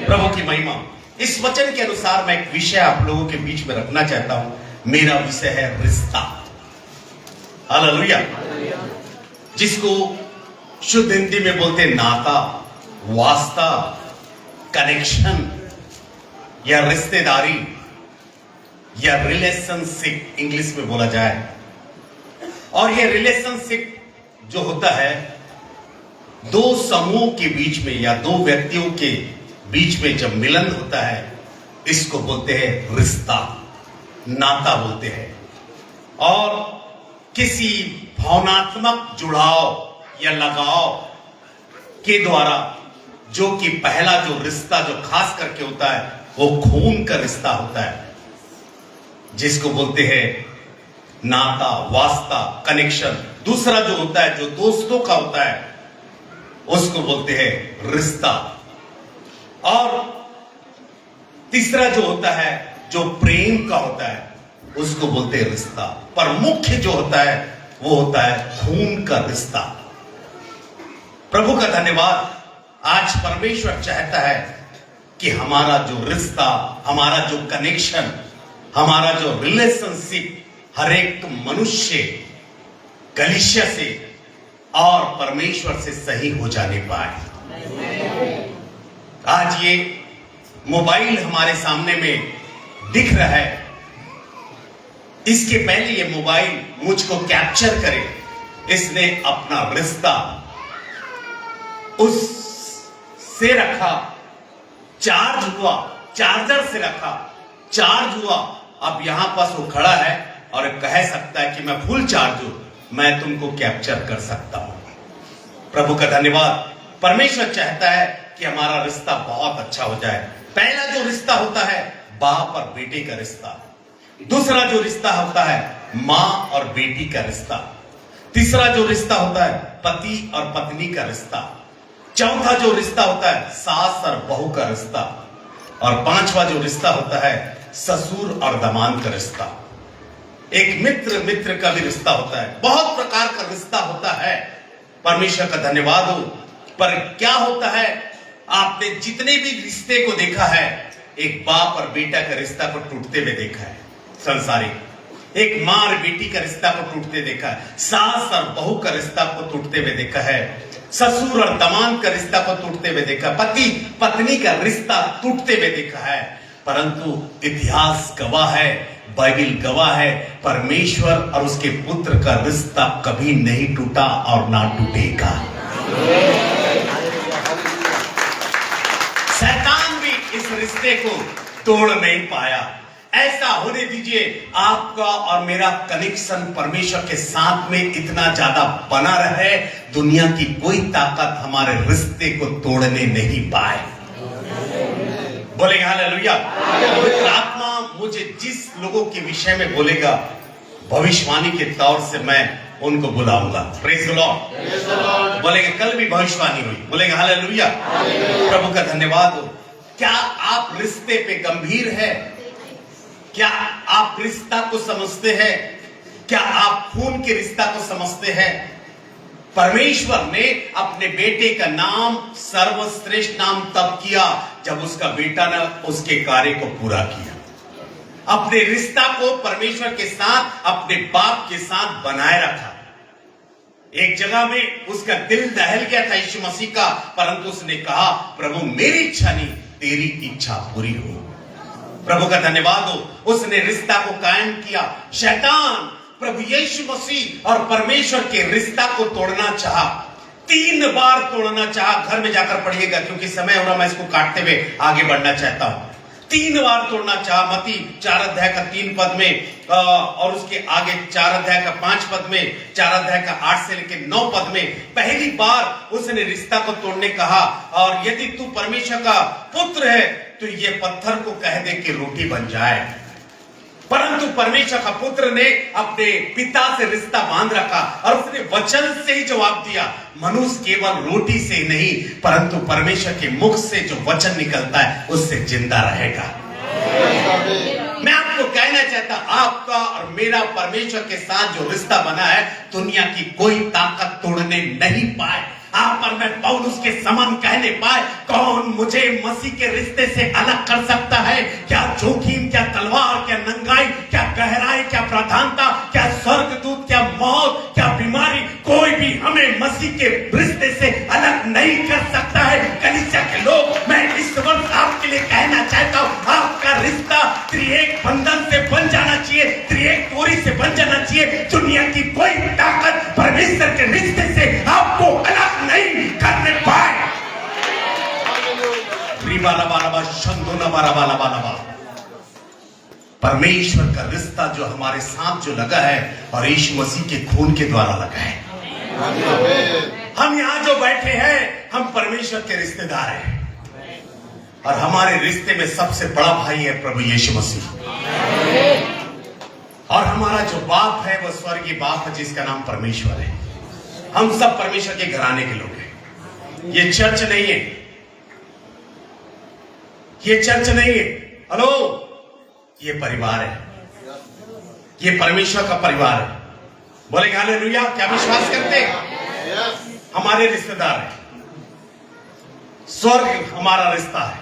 प्रभु की महिमा। इस वचन के अनुसार मैं एक विषय आप लोगों के बीच में रखना चाहता हूं। मेरा विषय है रिश्ता। हालेलुया। जिसको शुद्ध हिंदी में बोलते नाता, वास्ता, कनेक्शन या रिश्तेदारी या रिलेशनशिप इंग्लिश में बोला जाए। और ये रिलेशनशिप जो होता है 2 समूह के बीच में या 2 व्यक्तियों के बीच में जब मिलन होता है, इसको बोलते हैं रिश्ता, नाता बोलते हैं। और किसी भावनात्मक जुड़ाव या लगाव के द्वारा जो कि पहला जो रिश्ता जो खास करके होता है वो खून का रिश्ता होता है, जिसको बोलते हैं नाता, वास्ता, कनेक्शन। दूसरा जो होता है जो दोस्तों का होता है उसको बोलते हैं रिश्ता। और तीसरा जो होता है जो प्रेम का होता है उसको बोलते हैं रिश्ता। पर मुख्य जो होता है वो होता है खून का रिश्ता। प्रभु का धन्यवाद, आज परमेश्वर चाहता है कि हमारा जो रिश्ता, हमारा जो कनेक्शन, हमारा जो रिलेशनशिप हर एक मनुष्य कलीसिया से और परमेश्वर से सही हो जाने पाए। आज ये मोबाइल हमारे सामने में दिख रहा है, इसके पहले ये मोबाइल मुझको कैप्चर करे, इसने अपना रिश्ता उस से रखा, चार्ज हुआ, चार्जर से रखा, चार्ज हुआ, अब यहां पास वो खड़ा है और कह सकता है कि मैं फुल चार्ज हूं, मैं तुमको कैप्चर कर सकता हूं। प्रभु का धन्यवाद। परमेश्वर चाहता है कि हमारा रिश्ता बहुत अच्छा हो जाए। पहला जो रिश्ता होता है बाप और बेटे का रिश्ता, दूसरा जो रिश्ता होता है मां और बेटी का रिश्ता, तीसरा जो रिश्ता होता है पति और पत्नी का रिश्ता, चौथा जो रिश्ता होता है सास और बहू का रिश्ता, और पांचवा जो रिश्ता होता है ससुर और दामाद का रिश्ता। एक मित्र का भी रिश्ता होता है। बहुत प्रकार का रिश्ता होता है। परमेश्वर का धन्यवाद हो। पर क्या होता है, आपने जितने भी रिश्ते को देखा है, एक बाप और बेटा का रिश्ता को टूटते हुए देखा है संसारिक, एक मां और बेटी का रिश्ता को टूटते देखा है, सास और बहू का रिश्ता को टूटते हुए देखा है, ससुर और दामाद का रिश्ता को टूटते हुए देखा, पति पत्नी का रिश्ता टूटते हुए देखा है। परंतु इतिहास गवाह है, बाइबल गवाह है, परमेश्वर और उसके पुत्र का रिश्ता कभी नहीं टूटा और ना टूटेगा। शैतान भी इस रिश्ते को तोड़ नहीं पाया। ऐसा होने दीजिए आपका और मेरा कनेक्शन परमेश्वर के साथ में इतना ज्यादा बना रहे, दुनिया की कोई ताकत हमारे रिश्ते को तोड़ने नहीं पाए। बोलेंगे हालेलुया। पवित्र आत्मा मुझे जिस लोगों के विषय में बोलेगा भविष्यवाणी के तौर से मैं उनको बुलाऊंगा। Praise the Lord. बोलेंगे कल भी भविष्यवाणी हुई। बोलेंगे हालेलुया। प्रभु का धन्यवाद हो। क्या आप रिश्ते पे गंभीर है? क्या आप रिश्ता को समझते हैं? क्या आप खून के रिश्ता को समझते हैं? परमेश्वर ने अपने बेटे का नाम सर्वश्रेष्ठ नाम तब किया जब उसका बेटा ने उसके कार्य को पूरा किया। अपने रिश्ता को परमेश्वर के साथ, अपने बाप के साथ बनाए रखा। एक जगह में उसका दिल दहल गया था यीशु मसीह का, परंतु उसने कहा प्रभु मेरी इच्छा नहीं तेरी इच्छा पूरी हो। प्रभु का धन्यवाद हो। उसने रिश्ता को कायम किया। शैतान प्रभु यीशु मसीह और परमेश्वर के रिश्ता को तोड़ना चाहा, 3 बार तोड़ना चाहा। घर में जाकर पढ़िएगा क्योंकि समय हो रहा, मैं इसको काटते हुए आगे बढ़ना चाहता हूं। 3 बार तोड़ना चाहा। मत्ती 4 अध्याय का 3 पद में और उसके आगे 4 अध्याय का 5 पद में, 4 अध्याय का 8 से लेकर 9 पद में पहली बार उसने रिश्ता को तोड़ने कहा। और यदि तू परमेश्वर का पुत्र है तो ये पत्थर को कह दे कि रोटी बन जाए। परंतु परमेश्वर का पुत्र ने अपने पिता से रिश्ता बांध रखा और उसने वचन से ही जवाब दिया। मनुष्य केवल रोटी से नहीं परंतु परमेश्वर के मुख से जो वचन निकलता है उससे जिंदा रहेगा। मैं आपको कहना चाहता, आपका और मेरा परमेश्वर के साथ जो रिश्ता बना है दुनिया की कोई ताकत तोड़ने नहीं पाए। आप और मैं पौलुस के समान कहने पाए, कौन मुझे मसीह के रिश्ते से अलग कर सकता है? क्या जोखिम, क्या तलवार, क्या नंगाई, क्या गहराई, क्या प्रधानता, क्या स्वर्गदूत, क्या मौत, क्या बीमारी, कोई भी हमें मसीह के रिश्ते से अलग नहीं कर सकता है। कलीसिया के लोग, मैं इस वक्त आपके लिए कहना चाहता हूँ, आपका रिश्ता त्रिएक बंधन से बन जाना चाहिए, त्रिएक तोरी से बन जाना चाहिए। दुनिया की कोई ताकत परमेश्वर के रिश्ते से आपको अलग नहीं करने पाए। परमेश्वर का रिश्ता जो हमारे साथ जो लगा है और यीशु मसीह के खून के द्वारा लगा है। हम यहां जो बैठे हैं हम परमेश्वर के रिश्तेदार हैं और हमारे रिश्ते में सबसे बड़ा भाई है प्रभु यीशु मसीह। और हमारा जो बाप है वो स्वर्गीय बाप है जिसका नाम परमेश्वर है। हम सब परमेश्वर के घराने के लोग हैं। ये चर्च नहीं है, ये चर्च नहीं है, हेलो, ये परिवार है, ये परमेश्वर का परिवार है। बोलेंगे हालेलुया। क्या विश्वास करते हैं? हमारे रिश्तेदार है। स्वर्ग हमारा रिश्ता है,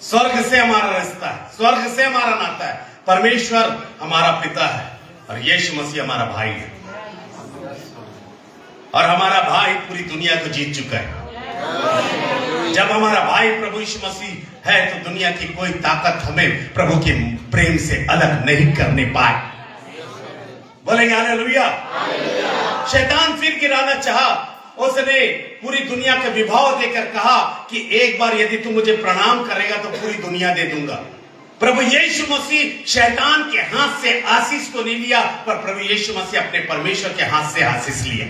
स्वर्ग से हमारा रिश्ता है, स्वर्ग से हमारा नाता है। परमेश्वर हमारा पिता है और यीशु मसीह हमारा भाई है। और हमारा भाई पूरी दुनिया को जीत चुका है। जब हमारा भाई प्रभु यीशु मसीह है तो दुनिया की कोई ताकत हमें प्रभु के प्रेम से अलग नहीं करने पाए। बोलेंगे हालेलुया। शैतान फिर गिराना चाहा, उसने पूरी दुनिया का विभाव देकर कहा कि एक बार यदि तू मुझे प्रणाम करेगा तो पूरी दुनिया दे दूंगा। प्रभु यीशु मसीह शैतान के हाथ से आशीष को नहीं लिया, पर प्रभु यीशु मसीह अपने परमेश्वर के हाथ से आशीष लिया।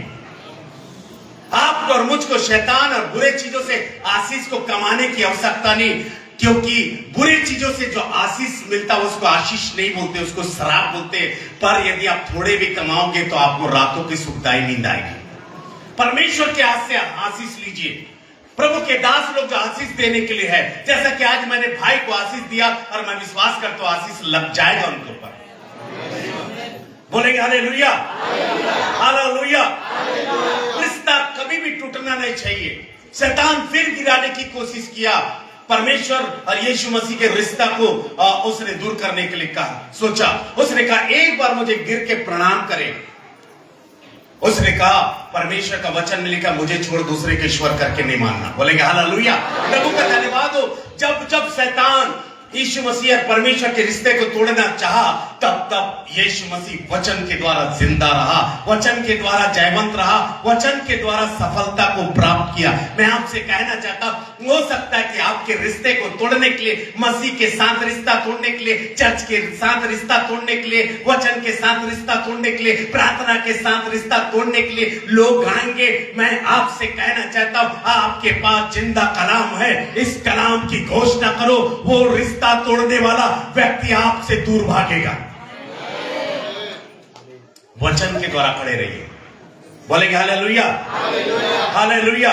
आपको और मुझको शैतान और बुरे चीजों से आशीष को कमाने की आवश्यकता नहीं, क्योंकि बुरी चीजों से जो आशीष मिलता है उसको आशीष नहीं बोलते, उसको श्राप बोलते। पर यदि आप थोड़े भी कमाओगे तो आपको रातों की सुखदाई नींद आएगी। परमेश्वर के हाथ से आशीष लीजिए। प्रभु के दास लोग जो आशीष देने के लिए है, जैसा कि आज मैंने भाई को आशीष दिया और मैं विश्वास करता हूं आशीष लग जाएगा उनके ऊपर। बोलेंगे हालेलुया, हालेलुया। रिश्ता कभी भी टूटना नहीं चाहिए। शैतान फिर गिराने की कोशिश किया, परमेश्वर और यीशु मसीह के रिश्ता को उसने दूर करने के लिए कहा, सोचा। उसने कहा एक बार मुझे गिर के प्रणाम करे। उसने कहा परमेश्वर का वचन में लिखा मुझे छोड़ दूसरे के ईश्वर करके नहीं मानना। बोलेंगे हालेलुया। प्रभु का धन्यवाद हो। जब जब शैतान यीशु मसीह और परमेश्वर के रिश्ते को तोड़ना चाहा, तब तब यीशु मसीह वचन के द्वारा जिंदा रहा, वचन के द्वारा जयवंत रहा, वचन के द्वारा सफलता को प्राप्त किया। मैं आपसे कहना चाहता हूं, हो सकता है कि आपके रिश्ते को तोड़ने के लिए, मसीह के साथ रिश्ता तोड़ने के लिए, चर्च के साथ रिश्ता तोड़ने के लिए, वचन के साथ रिश्ता तोड़ने के लिए, प्रार्थना के साथ रिश्ता तोड़ने के लिए लोग आएंगे। मैं आपसे कहना चाहता हूं, आपके पास जिंदा कलाम है, इस कलाम की घोषणा करो। वो रिश्ता तोड़ने वाला व्यक्ति आपसे दूर भागेगा। वचन के द्वारा खड़े रहिए। बोलेंगे हालेलुया, हालेलुया।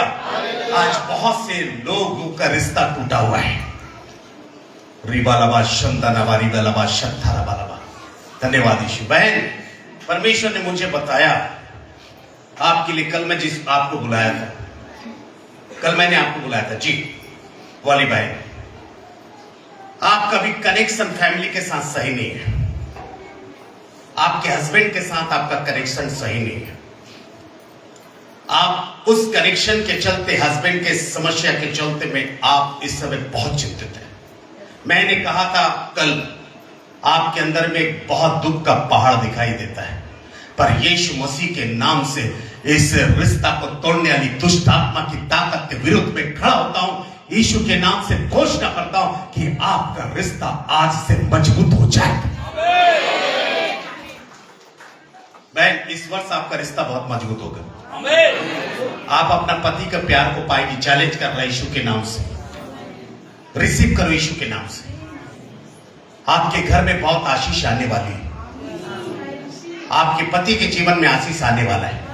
आज बहुत से लोगों का रिश्ता टूटा हुआ है। रिबालबा शंदनबा रिबालबा शत्थरबा। धन्यवाद यीशु। बहन, परमेश्वर ने मुझे बताया आपके लिए, कल मैं जिस आपको बुलाया था, कल मैंने आपको बुलाया था जी वाली बहन, आपका भी कनेक्शन फैमिली के साथ सही नहीं है। आपके हस्बैंड के साथ आपका कनेक्शन सही नहीं है। आप उस कनेक्शन के चलते, हस्बैंड के समस्या के चलते में आप इस समय बहुत चिंतित हैं। मैंने कहा था कल, आपके अंदर में एक बहुत दुख का पहाड़ दिखाई देता है, पर यीशु मसीह के नाम से इस रिश्ता को तोड़ने वाली दुष्ट आत्मा की ताकत के विरुद्ध में खड़ा होता हूं। यीशु के नाम से घोषणा करता हूं कि आपका रिश्ता आज से मजबूत हो जाएगा। बहन, इस वर्ष आपका रिश्ता बहुत मजबूत होगा। आप अपना पति का प्यार को पाएगी। चैलेंज कर रहा है यीशु के नाम से, रिसीव करो यीशु के नाम से। आपके घर में बहुत आशीष आने वाली है। आपके पति के जीवन में आशीष आने वाला है।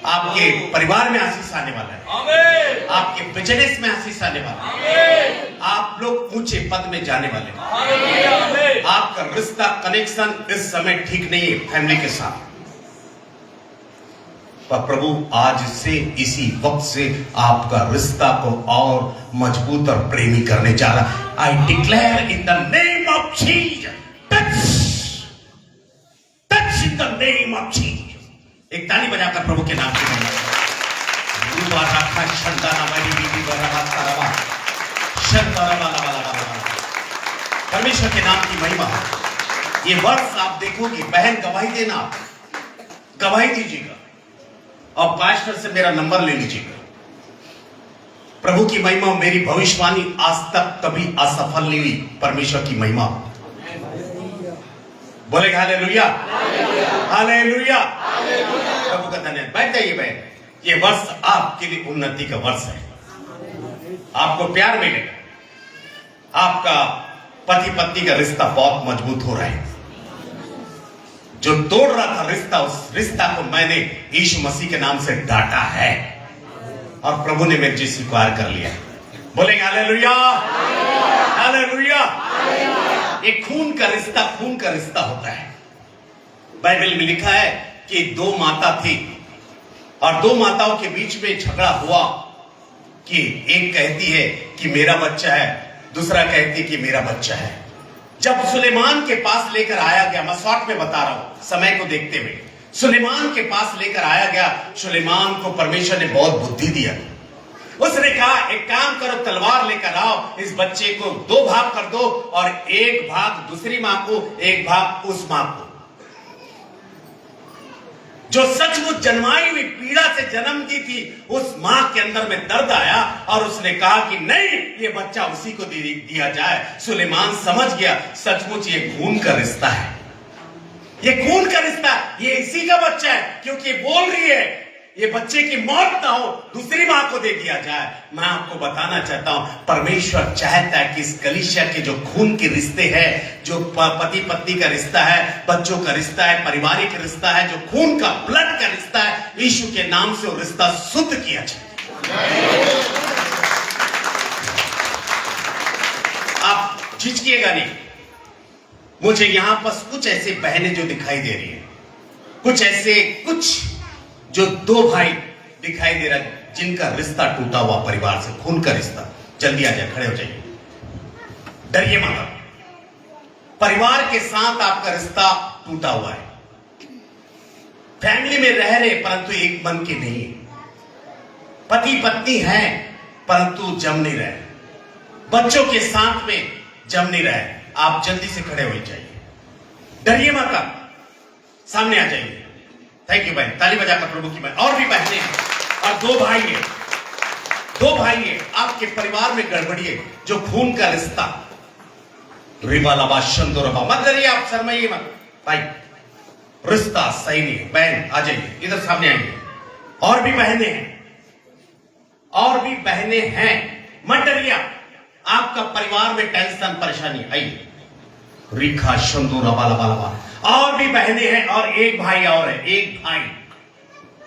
आपके परिवार में आशीष आने वाला है। आपके बिजनेस में आशीष आने वाला है। आप लोग ऊंचे पद में जाने वाले हैं। आपका रिश्ता, कनेक्शन इस समय ठीक नहीं है फैमिली के साथ, पर प्रभु आज से, इसी वक्त से आपका रिश्ता को और मजबूत और प्रेमी करने जा रहा है। I declare in the name of Jesus, touch in the name of Jesus. एक ताली बजाकर प्रभु के नाम से परमेश्वर के नाम की महिमा है। ये वर्ष आप देखोगे, बहन गवाही देना, आप गवाही दीजिएगा और पास्टर से मेरा नंबर ले लीजिएगा। प्रभु की महिमा, मेरी भविष्यवाणी आज तक कभी असफल नहीं हुई। परमेश्वर की महिमा, बोले हालेलुया, हालेलुया। प्रभु का धन्यवाद। बैठ जाइए बहन। ये वर्ष आपके लिए उन्नति का वर्ष है। आपको प्यार मिलेगा। आपका पति पत्नी का रिश्ता बहुत मजबूत हो रहा है। जो तोड़ रहा था रिश्ता, उस रिश्ता को मैंने यीशु मसीह के नाम से डांटा है और प्रभु ने मेरे जी स्वीकार कर लिया। बोलेंगे हालेलुया, हालेलुया। एक खून का रिश्ता होता है। बाइबल में लिखा है कि दो माता थी और दो माताओं के बीच में झगड़ा हुआ कि एक कहती है कि मेरा बच्चा है, दूसरा कहती है कि मेरा बच्चा है। जब सुलेमान के पास लेकर आया गया, मैं शॉर्ट में बता रहा हूं समय को देखते हुए, सुलेमान के पास लेकर आया गया। सुलेमान को परमेश्वर ने बहुत बुद्धि दिया। उसने कहा एक काम करो, तलवार लेकर आओ, इस बच्चे को दो भाग कर दो और एक भाग दूसरी मां को, एक भाग उस मां को जो सचमुच जन्माई हुई पीड़ा से जन्म दी थी। उस मां के अंदर में दर्द आया और उसने कहा कि नहीं, ये बच्चा उसी को दिया जाए। सुलेमान समझ गया सचमुच ये खून का रिश्ता है, ये खून का रिश्ता, ये इसी का बच्चा है, क्योंकि बोल रही है ये बच्चे की मौत ना हो, दूसरी मां को दे दिया जाए। मैं आपको बताना चाहता हूं, परमेश्वर चाहता है कि इस कलीसिया के जो खून के रिश्ते हैं, जो पति पत्नी का रिश्ता है, बच्चों का रिश्ता है, पारिवारिक रिश्ता है, जो खून का ब्लड का रिश्ता है, यीशु के नाम से वो रिश्ता शुद्ध किया जाए। आप झिझकिएगा नहीं। मुझे यहां पर कुछ ऐसे बहनें जो दिखाई दे रही है, कुछ जो दो भाई दिखाई दे रहा है जिनका रिश्ता टूटा हुआ परिवार से, खून का रिश्ता। जल्दी आ जाए, खड़े हो जाइए, डरिए मत। परिवार के साथ आपका रिश्ता टूटा हुआ है। फैमिली में रह रहे परंतु एक मन के नहीं है। पति पत्नी है परंतु जम नहीं रहे। बच्चों के साथ में जम नहीं रहे। आप जल्दी से खड़े हो जाइए, डरिए मत, सामने आ जाइए। थैंक यू बहन, ताली बजाकर प्रभु की बहन। और भी बहनें हैं और दो भाई है। आपके परिवार में गड़बड़ी है, जो खून का रिश्ता, रिबा लबा शंदो रबा, मत डरिए आप, शर्माइए मत भाई, रिश्ता सही नहीं है। बहन आ जाइए, इधर सामने आइए। और भी बहनें हैं, मत डरिए। आपका परिवार में टेंशन परेशानी, आइए, रिखा शंदो रबा लबा लबा। और भी बहनें हैं और एक भाई और है, एक भाई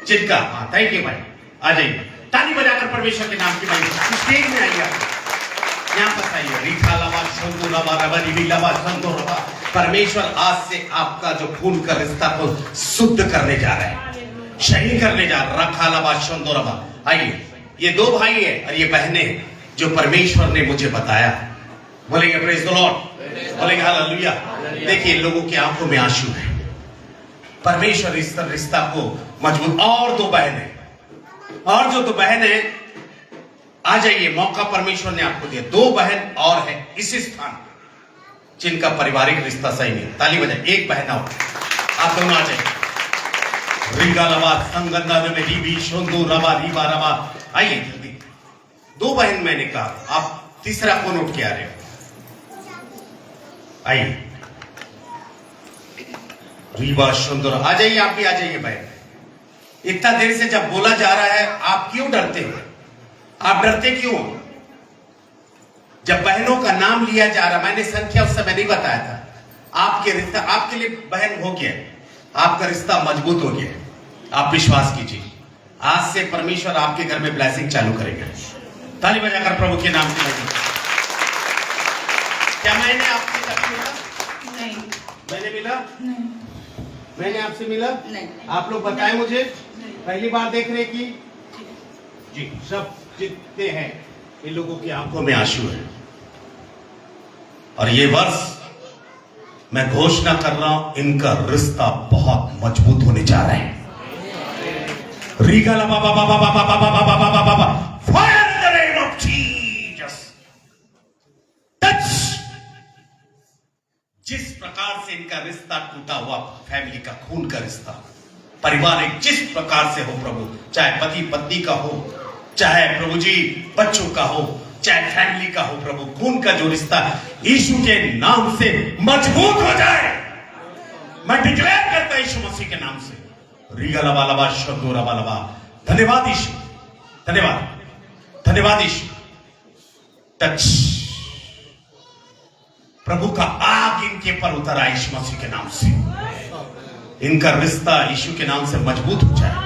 जिनका, हाँ थैंक यू भाई, आ जाइए, ताली बजाकर परमेश्वर के नाम की भाई स्टेज में आइए, यहां पर आइए। रिखा लबा शंदो रबा रबा रिबी लबा शंदो रबा। परमेश्वर आज से आपका जो खून का रिश्ता को शुद्ध करने जा रहा है, सही करने जा रहा है। रखा लबा शंदो रबा। आइए, ये दो भाई है और ये बहनें हैं जो परमेश्वर ने मुझे बताया। बोलेंगे प्रेज द लॉर्ड, बोलेंगे हालेलुया। देखिए, लोगों की आंखों में आंसू है। परमेश्वर इस रिश्ता को मजबूत। और दो बहन है, आ जाइए, मौका परमेश्वर ने आपको दिया। दो बहन और है इस स्थान जिनका पारिवारिक रिश्ता सही नहीं। ताली बजाए। एक बहन और, आप दोनों आ जाइए। रिंगा लबा संगंदा में रिबी शोंदो रबा रिबा रबा। आइए जल्दी। दो बहन मैंने कहा, आप तीसरा कौन उठ के आ रहे हो? आइए, रीवा सुंदर, आ जाइए, आप भी आ जाइए बहन। इतना देर से जब बोला जा रहा है, आप क्यों डरते हो? आप डरते क्यों? जब बहनों का नाम लिया जा रहा, मैंने संख्या उस समय नहीं बताया था। आपके रिश्ता, आपके लिए बहन हो गया, आपका रिश्ता मजबूत हो गया। आप विश्वास कीजिए, आज से परमेश्वर आपके घर में ब्लेसिंग चालू करेगा। ताली बजाकर प्रभु के नाम से। क्या मैंने आपसे कभी मिला? नहीं, मैंने मिला नहीं, मैंने आपसे मिला नहीं। आप लोग बताएं मुझे, नहीं। पहली बार देख रहे कि जी, सब जितने हैं इन लोगों की आंखों में आंसू है। और ये वर्ष मैं घोषणा कर रहा हूं, इनका रिश्ता बहुत मजबूत होने जा रहा है। रीगा बाबा बाबा बाबा बाबा बाबा बाबा बाबा, fire in the name of Jesus. Touch. जिस प्रकार से इनका रिश्ता टूटा हुआ, फैमिली का खून का रिश्ता, पारिवारिक जिस प्रकार से हो प्रभु, चाहे पति पत्नी का हो, चाहे प्रभु जी बच्चों का हो, चाहे फैमिली का हो प्रभु, खून का जो रिश्ता यीशु के नाम से मजबूत हो जाए। मैं डिक्लेयर करता यीशु मसीह के नाम से, रीगा लबा लबा शब्दो रबा लबा। धन्यवाद यीशु, धन्यवाद, धन्यवाद यीशु। टच, प्रभु का आग इनके पर उतर आए यीशु मसीह के नाम से। इनका रिश्ता यीशु के नाम से मजबूत हो जाए।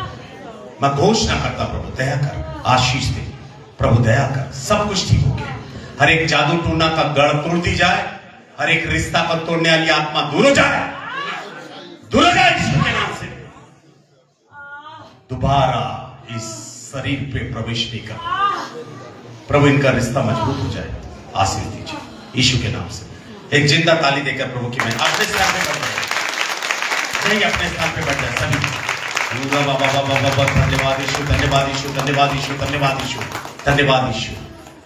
मैं घोषणा करता, प्रभु दया कर, आशीष दे, प्रभु दया कर, सब कुछ ठीक हो गया। हर एक जादू टूना का गढ़ तोड़ दी जाए, हर एक रिश्ता को तोड़ने वाली आत्मा दूर हो जाए, दूर हो जाए यीशु के नाम से। दोबारा इस शरीर पे प्रवेश नहीं कर। प्रभु इनका रिश्ता मजबूत हो जाए, आशीष दीजिए यीशु के नाम से। एक जिंदा ताली देकर प्रभु की मैं अपने स्थान पे बैठ जाए, अपने स्थान पे बैठ जाए सभी। धन्यवाद यीशु, धन्यवाद यीशु, धन्यवाद यीशु, धन्यवाद यीशु, धन्यवाद यीशु,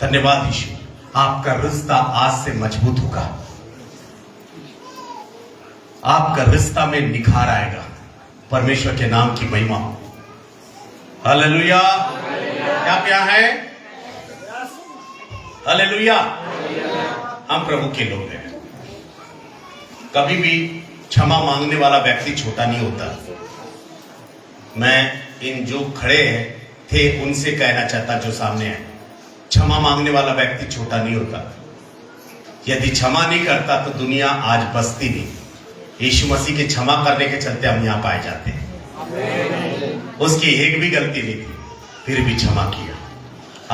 धन्यवाद यीशु। आपका रिश्ता आज से मजबूत होगा, आपका रिश्ता में निखार आएगा। परमेश्वर के नाम की महिमा हो। हालेलुया। क्या क्या है? हालेलुया। हम प्रभु के लोग हैं। कभी भी क्षमा मांगने वाला व्यक्ति छोटा नहीं होता। मैं इन जो खड़े हैं थे उनसे कहना चाहता, जो सामने है, क्षमा मांगने वाला व्यक्ति छोटा नहीं होता। यदि क्षमा नहीं करता तो दुनिया आज बसती नहीं। यीशु मसीह के क्षमा करने के चलते हम यहाँ पाए जाते हैं। उसकी एक भी गलती नहीं थी, फिर भी क्षमा किया।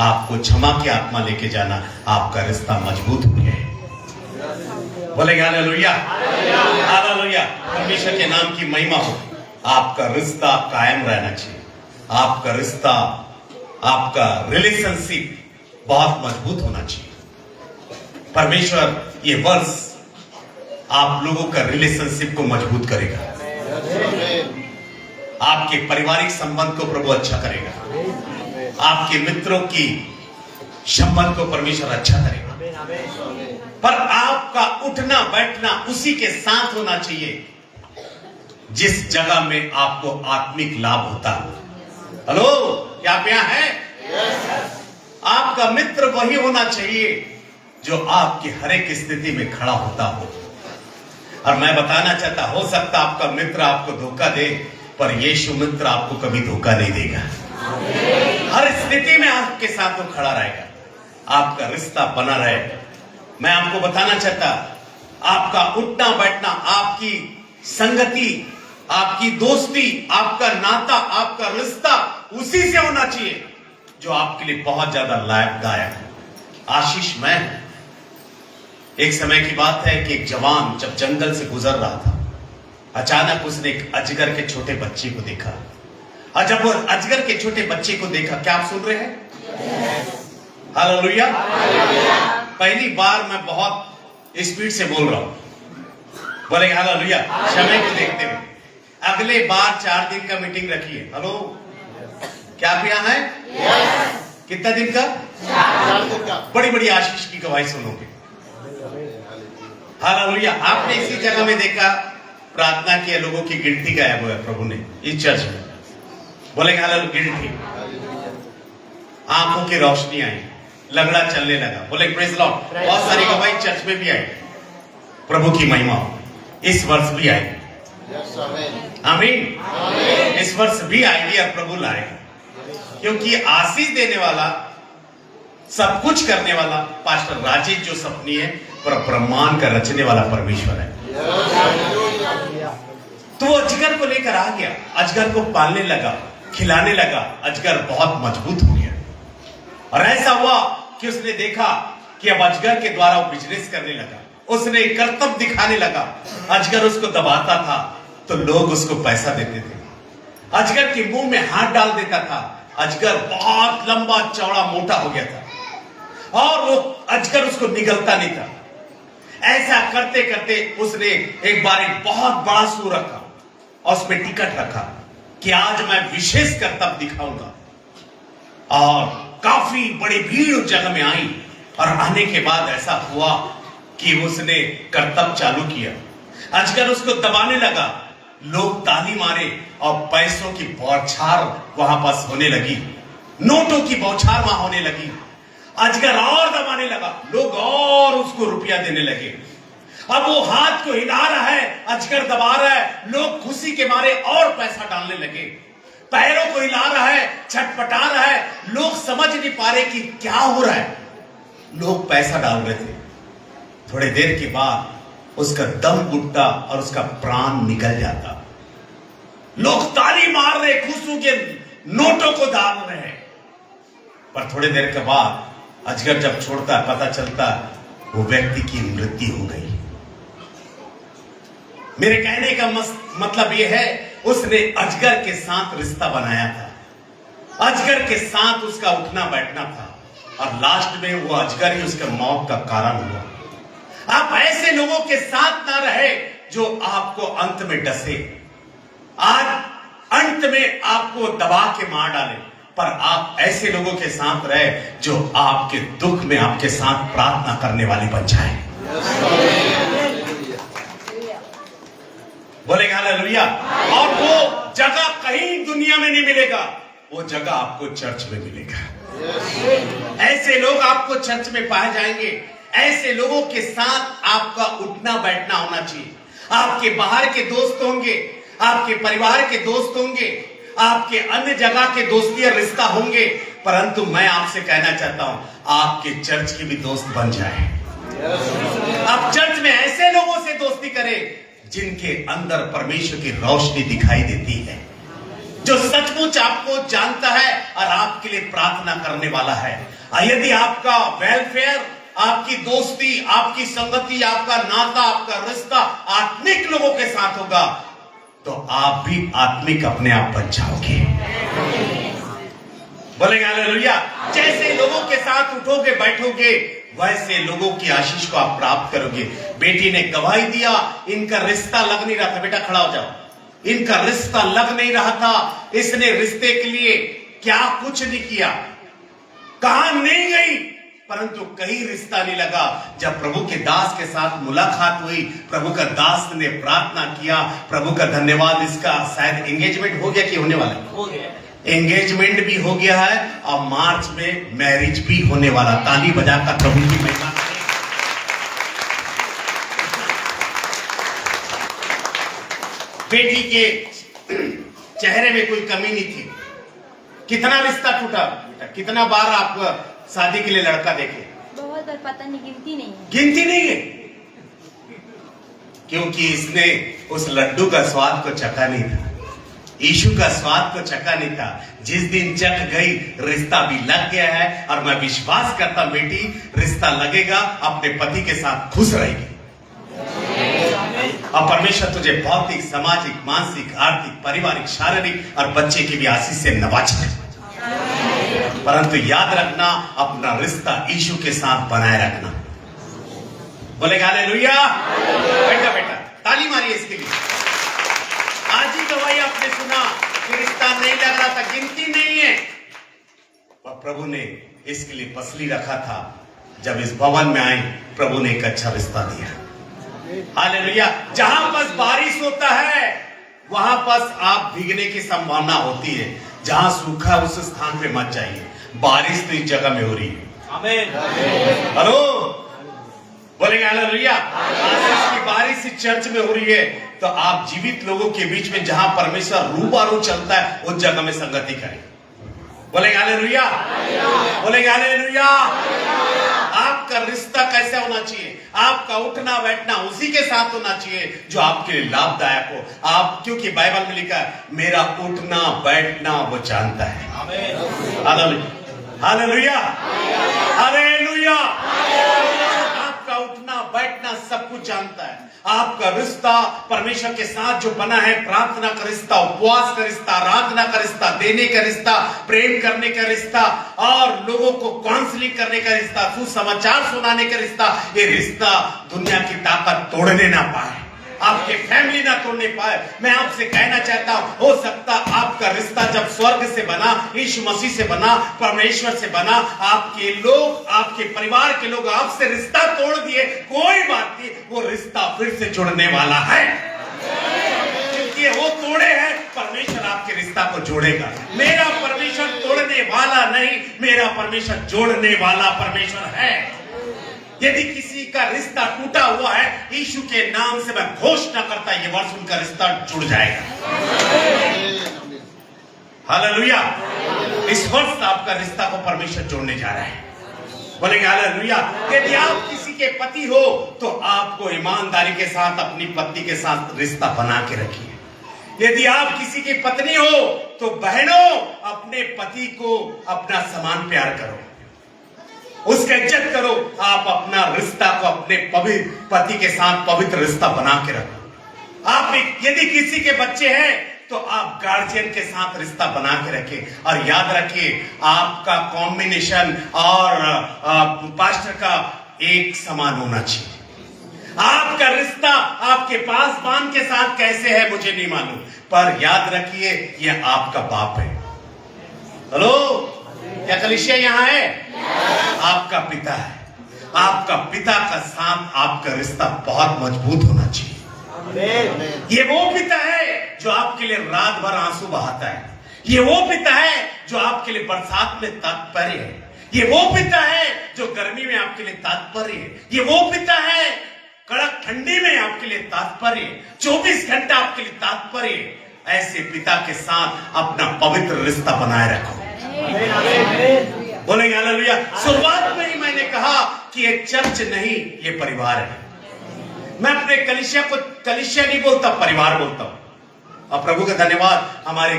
आपको क्षमा की आत्मा लेके जाना, आपका रिश्ता मजबूत हो गया है। बोलेंगे हालेलुया, हालेलुया। परमेश्वर के नाम की महिमा हो। आपका रिश्ता कायम रहना चाहिए। आपका रिश्ता, आपका रिलेशनशिप बहुत मजबूत होना चाहिए। परमेश्वर ये वर्ष आप लोगों का रिलेशनशिप को मजबूत करेगा। आपके पारिवारिक संबंध को प्रभु अच्छा करेगा। आपके मित्रों की संबंध को परमेश्वर अच्छा करेगा। पर आपका उठना बैठना उसी के साथ होना चाहिए जिस जगह में आपको आत्मिक लाभ होता है। हेलो, क्या आप यहां है? आपका मित्र वही होना चाहिए जो आपकी हर एक स्थिति में खड़ा होता हो। और मैं बताना चाहता, हो सकता आपका मित्र आपको धोखा दे, पर यीशु मित्र आपको कभी धोखा नहीं देगा। हर स्थिति में आपके साथ वो खड़ा रहेगा, आपका रिश्ता बना रहेगा। मैं आपको बताना चाहता, आपका उठना बैठना, आपकी संगति, आपकी दोस्ती, आपका नाता, आपका रिश्ता उसी से होना चाहिए जो आपके लिए बहुत ज्यादा लाभदायक है। आशीष मैं, एक समय की बात है कि एक जवान जब जंगल से गुजर रहा था, अचानक उसने एक अजगर के छोटे बच्चे को देखा। और जब वो अजगर के छोटे बच्चे को देखा, क्या आप सुन रहे हैं? हालेलुया। पहली बार मैं बहुत स्पीड से बोल रहा हूं। बोलेंगे हालेलुया। समय को देखते हुए अगले बार 4 दिन का मीटिंग रखिए। हेलो, क्या आप यहां हैं? कितना दिन का? 4 दिन का। बड़ी बड़ी आशीष की गवाही सुनोगे। हालेलुया। आपने इसी जगह में देखा, प्रार्थना किया, लोगों की गिनती गायब हुआ प्रभु ने इस चर्च में। बोलेंगे हालेलुया। गिनती, आंखों की रोशनी आई, लगड़ा चलने लगा। बोले प्रेज लॉर्ड। बहुत सारी गवाही चर्च में भी आई। प्रभु की महिमा इस वर्ष भी आई। आमीन। इस वर्ष भी आएगी और प्रभु लाएगा, क्योंकि आशीष देने वाला, सब कुछ करने वाला पास्टर राजेश जो सपनी है, पर ब्रह्मांड का रचने वाला परमेश्वर है। तो वो अजगर को लेकर आ गया, अजगर को पालने लगा, खिलाने लगा। अजगर बहुत मजबूत हो गया और ऐसा हुआ कि उसने देखा कि अब अजगर के द्वारा वो बिजनेस करने लगा। उसने कर्तव्य दिखाने लगा। अजगर उसको दबाता था तो लोग उसको पैसा देते थे। अजगर के मुंह में हाथ डाल देता था। अजगर बहुत लंबा चौड़ा मोटा हो गया था और वो अजगर उसको निगलता नहीं था। ऐसा करते करते उसने एक बार एक बहुत बड़ा सूर रखा और उसमें टिकट रखा कि आज मैं विशेष कर्तव्य दिखाऊंगा। और काफी बड़ी भीड़ उस जगह में आई और आने के बाद ऐसा हुआ कि उसने कर्तव्य चालू किया। अजगर उसको दबाने लगा, लोग ताली मारे और पैसों की बौछार वहां पास होने लगी, नोटों की बौछार वहां होने लगी। अजगर और दबाने लगा, लोग और उसको रुपया देने लगे। अब वो हाथ को हिला रहा है, अजगर दबा रहा है, लोग खुशी के मारे और पैसा डालने लगे। पैरों को हिला रहा है, छटपटा रहा है, लोग समझ नहीं पा रहे कि क्या हो रहा है। लोग पैसा डाल रहे थे। थोड़ी देर के बाद उसका दम घुटता और उसका प्राण निकल जाता। लोग ताली मार रहे, खुशियों के नोटों को डाल रहे हैं। पर थोड़ी देर के बाद अजगर जब छोड़ता है, पता चलता वो व्यक्ति की मृत्यु हो गई। मेरे कहने का मतलब यह है, उसने अजगर के साथ रिश्ता बनाया था। अजगर के साथ उसका उठना बैठना था और लास्ट में वो अजगर ही उसके मौत का कारण हुआ। आप ऐसे लोगों के साथ ना रहे जो आपको अंत में डसे, आज अंत में आपको दबा के मार डाले, पर आप ऐसे लोगों के साथ रहे जो आपके दुख में आपके साथ प्रार्थना करने वाले बन जाए। बोलेगा हालेलुया। और वो जगह कहीं दुनिया में नहीं मिलेगा, वो जगह आपको चर्च में मिलेगा। ऐसे लोग आपको चर्च में पाए जाएंगे। ऐसे लोगों के साथ आपका उठना बैठना होना चाहिए। आपके बाहर के दोस्त होंगे, आपके परिवार के दोस्त होंगे, आपके अन्य जगह के दोस्ती और रिश्ता होंगे, परंतु मैं आपसे कहना चाहता हूं, आपके चर्च के भी दोस्त बन जाए। आप चर्च में ऐसे लोगों से दोस्ती करें जिनके अंदर परमेश्वर की रोशनी दिखाई देती है, जो सचमुच आपको जानता है और आपके लिए प्रार्थना करने वाला है। यदि आपका वेलफेयर, आपकी दोस्ती, आपकी संगति, आपका नाता, आपका रिश्ता आत्मिक लोगों के साथ होगा, तो आप भी आत्मिक अपने आप बन जाओगे। बोलेंगे हालेलुया। जैसे लोगों के साथ उठोगे बैठोगे, वैसे लोगों की आशीष को आप प्राप्त करोगे। बेटी ने गवाही दिया, इनका रिश्ता लग नहीं रहा था। बेटा खड़ा हो जाओ। इनका रिश्ता लग नहीं रहा था। इसने रिश्ते के लिए क्या कुछ नहीं किया, कहां नहीं गई, परंतु कहीं रिश्ता नहीं लगा। जब प्रभु के दास के साथ मुलाकात हुई, प्रभु का दास ने प्रार्थना किया, प्रभु का धन्यवाद। इसका शायद एंगेजमेंट हो गया कि होने वाला है? हो गया। एंगेजमेंट भी हो गया है और मार्च में मैरिज भी होने वाला। ताली बजाकर प्रभु की महिमा करें। बेटी के चेहरे में कोई कमी नहीं थी। कितना रिश्ता टूटा बेटा, कितना बार आप शादी के लिए लड़का देखे? बहुत बार, पता नहीं, गिनती नहीं है। गिनती नहीं है, क्योंकि इसने उस लड्डू का स्वाद को चखा नहीं था, यीशु का स्वाद को चखा नहीं था। जिस दिन चख गई, रिश्ता भी लग गया है। और मैं विश्वास करता बेटी, रिश्ता लगेगा, अपने पति के साथ खुश रहेगी और परमेश्वर तुझे भौतिक, सामाजिक, मानसिक, आर्थिक, पारिवारिक, शारीरिक और बच्चे की भी आशीष से नवाजेगा। परंतु याद रखना, अपना रिश्ता यीशु के साथ बनाए रखना। बोलेगा हालेलुया। बेटा बेटा ताली मारिए इसके लिए। आज ही गवाही आपने सुना कि रिश्ता नहीं लग रहा था, गिनती नहीं है, पर प्रभु ने इसके लिए पसली रखा था। जब इस भवन में आए, प्रभु ने एक अच्छा रिश्ता दिया। हालेलुया। जहां पर बारिश होता है, वहां पर आप भीगने की संभावना होती है। जहां सूखा उस स्थान पे मत जाइए। बारिश तो इस जगह में हो रही है। आमीन। हेलो, बोलेंगे हालेलुया। आशीष की बारिश इस चर्च में हो रही है, तो आप जीवित लोगों के बीच में जहां परमेश्वर रूबरू चलता है, उस जगह में संगति करें। बोलेंगे हालेलुया। बोलेंगे हालेलुया। आपका रिश्ता कैसा होना चाहिए? आपका उठना बैठना उसी के साथ होना चाहिए जो आपके लिए लाभदायक हो। आप, क्योंकि बाइबल में लिखा है, मेरा उठना बैठना वो जानता है। Hallelujah, hallelujah. आपका उठना बैठना सब कुछ जानता है। आपका रिश्ता परमेश्वर के साथ जो बना है, प्रार्थना का रिश्ता, उपवास का रिश्ता, आराधना का रिश्ता, देने का रिश्ता, प्रेम करने का रिश्ता और लोगों को काउंसलिंग करने का रिश्ता, सुसमाचार सुनाने का रिश्ता, ये रिश्ता दुनिया की ताकत तोड़ने ना पाए, आपके फैमिली ना तोड़ने पाए। मैं आपसे कहना चाहता हूं, हो सकता आपका रिश्ता जब स्वर्ग से बना, यीशु मसीह से बना, परमेश्वर से बना, आपके लोग, आपके परिवार के लोग आपसे रिश्ता तोड़ दिए, कोई बात नहीं, वो रिश्ता फिर से जुड़ने वाला है। क्योंकि वो तोड़े हैं, परमेश्वर आपके रिश्ता को जोड़ेगा। मेरा परमेश्वर तोड़ने वाला नहीं, मेरा परमेश्वर जोड़ने वाला परमेश्वर है। यदि किसी का रिश्ता टूटा हुआ है, यीशु के नाम से मैं घोषणा करता, ये वर्ष उनका रिश्ता जुड़ जाएगा। हालेलुया। इस वर्ष आपका रिश्ता को परमेश्वर जोड़ने जा रहा है। बोलेंगे हालेलुया। यदि आप किसी के पति हो तो आपको ईमानदारी के साथ अपनी पत्नी के साथ रिश्ता बना के रखिए। यदि आप किसी की पत्नी हो तो बहनों, अपने पति को अपना समान प्यार करो, उसका इज्जत करो। आप अपना रिश्ता को अपने पवित्र पति के साथ पवित्र रिश्ता बना के रखो। आप यदि किसी के बच्चे हैं तो आप गार्जियन के साथ रिश्ता बना के रखें। और याद रखिए, आपका कॉम्बिनेशन और पास्टर का एक समान होना चाहिए। आपका रिश्ता आपके पासवान के साथ कैसे है मुझे नहीं मालूम, पर याद रखिए यह आपका बाप है। हेलो, क्या कलीसिया यहां है? आपका पिता है। आपका पिता का साथ आपका रिश्ता बहुत मजबूत होना चाहिए। ये वो पिता है जो आपके लिए रात भर आंसू बहाता है। ये वो पिता है जो आपके लिए बरसात में तात्पर्य है। ये वो पिता है जो गर्मी में आपके लिए तात्पर्य है। ये वो पिता है कड़क ठंडी में आपके लिए तात्पर्य, 24 घंटा आपके लिए तात्पर्य। ऐसे पिता के साथ अपना पवित्र रिश्ता बनाए रखो। बोलेंगे हालेलुया। शुरुआत में ही मैंने कहा कि ये चर्च नहीं, ये परिवार है। मैं अपने कलीसिया को कलीसिया नहीं बोलता, परिवार बोलता हूं। और प्रभु का धन्यवाद, हमारे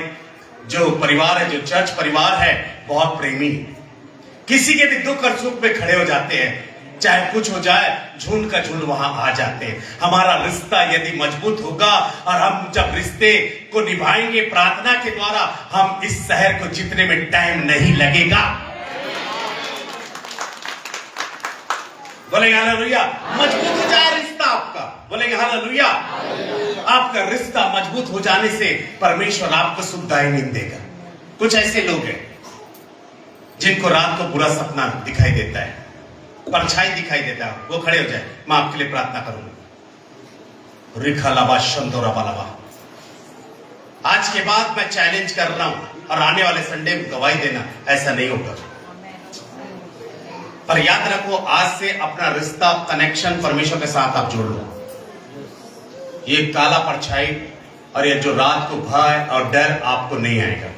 जो परिवार है, जो चर्च परिवार है, बहुत प्रेमी है। किसी के भी दुख और सुख में खड़े हो जाते हैं, चाहे कुछ हो जाए, झुंड का झुंड वहां आ जाते हैं। हमारा रिश्ता यदि मजबूत होगा और हम जब रिश्ते को निभाएंगे प्रार्थना के द्वारा, हम इस शहर को जीतने में टाइम नहीं लगेगा। बोलेंगे हालेलुया। मजबूत हो जाए रिश्ता आपका। बोलेंगे हालेलुया। आपका रिश्ता मजबूत हो जाने से परमेश्वर आपको सुविधाएं नहीं देगा। कुछ ऐसे लोग हैं जिनको रात को बुरा सपना दिखाई देता है, परछाई दिखाई देता है, वो खड़े हो जाए, मैं आपके लिए प्रार्थना करूंगा। रिखा लाबा शंदोरा बालाबा। आज के बाद मैं चैलेंज कर रहा हूं और आने वाले संडे को गवाही देना, ऐसा नहीं होगा। पर याद रखो, आज से अपना रिश्ता कनेक्शन परमेश्वर के साथ आप जोड़ लो। ये काला परछाई और ये जो रात को भय और डर आपको नहीं आएगा।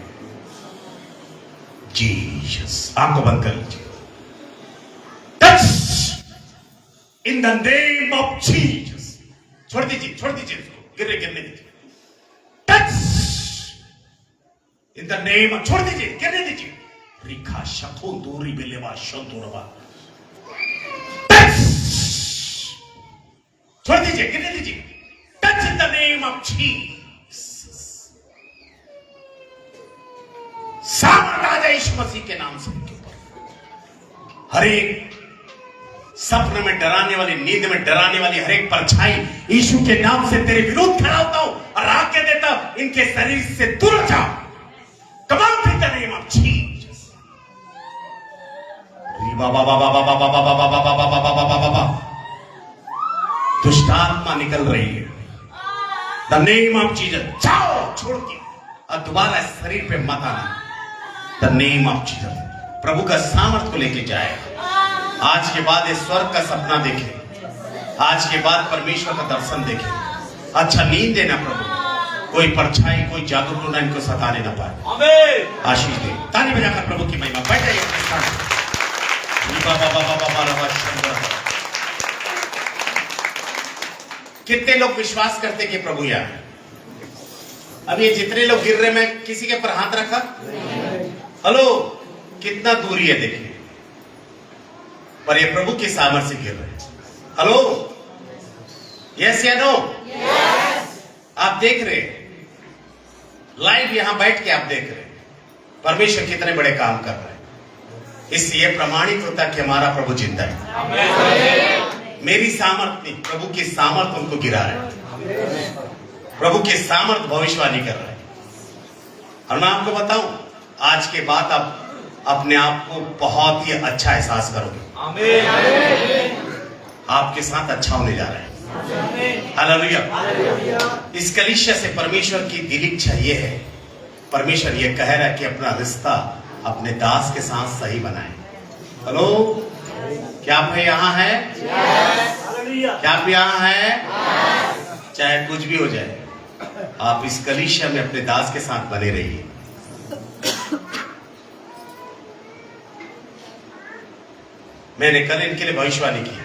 जीसस, आंखों बंद कर लीजिए। Touch in the name of Jesus. छोड़ दीजिए इसको, गिरने दीजिए। टच इन द नेम, छोड़ दीजिए, गिरने दीजिए। रिखा शखो दूरी बिलेवा शंतुरवा। छोड़ दीजिए, गिरने दीजिए। Touch in the name of Jesus. सामर्थ आ जाए यीशु मसीह के नाम से। हर एक सपने में डराने वाली, नींद में डराने वाली हर एक परछाई यीशु के नाम से तेरे विरुद्ध खड़ा होता हूं और आज्ञा देता हूं, इनके शरीर से दूर हो जाओ। Command in the name of Jesus. दुष्टात्मा निकल रही है। The name of Jesus. जाओ छोड़ के और दोबारा शरीर पे मत आना। The name of Jesus. प्रभु का सामर्थ को लेके जाए। आज के बाद इस स्वर्ग का सपना देखे। आज के बाद परमेश्वर का दर्शन देखे। अच्छा नींद देना प्रभु। कोई परछाई, कोई जादू टोना इनको सताने ना पाए। आमीन। आशीष दे। ताली बजाकर प्रभु की महिमा। बैठ जाइए अपने स्थान। कितने लोग विश्वास करते कि प्रभु यहाँ है? अब ये जितने लोग गिर रहे, मैं किसी के पर हाथ रखा? हेलो, कितना दूरी है देखिए, पर ये प्रभु के सामर्थ्य से गिर रहे हैं। हेलो, यस या नो? आप देख रहे हैं लाइव, यहां बैठ के आप देख रहे हैं परमेश्वर कितने बड़े काम कर रहे हैं। इससे यह प्रमाणित होता कि हमारा प्रभु जिंदा है। मेरी सामर्थ नहीं, प्रभु की सामर्थ उनको गिरा रहे हैं। प्रभु के सामर्थ भविष्यवाणी कर रहे हैं। और मैं आपको बताऊं, आज के बाद आप अपने आप को बहुत ही अच्छा एहसास करोगे। आपके साथ अच्छा होने जा रहा है। हालेलुया। इस कलीसिया से परमेश्वर की दिल इच्छा ये है, परमेश्वर ये कह रहा है कि अपना रिश्ता अपने दास के साथ सही बनाए। हेलो, क्या आप यहाँ हैं? क्या आप यहाँ हैं? चाहे कुछ भी हो जाए, आप इस कलीसिया में अपने दास के साथ बने रहिए। मैंने कल इनके लिए भविष्यवाणी की,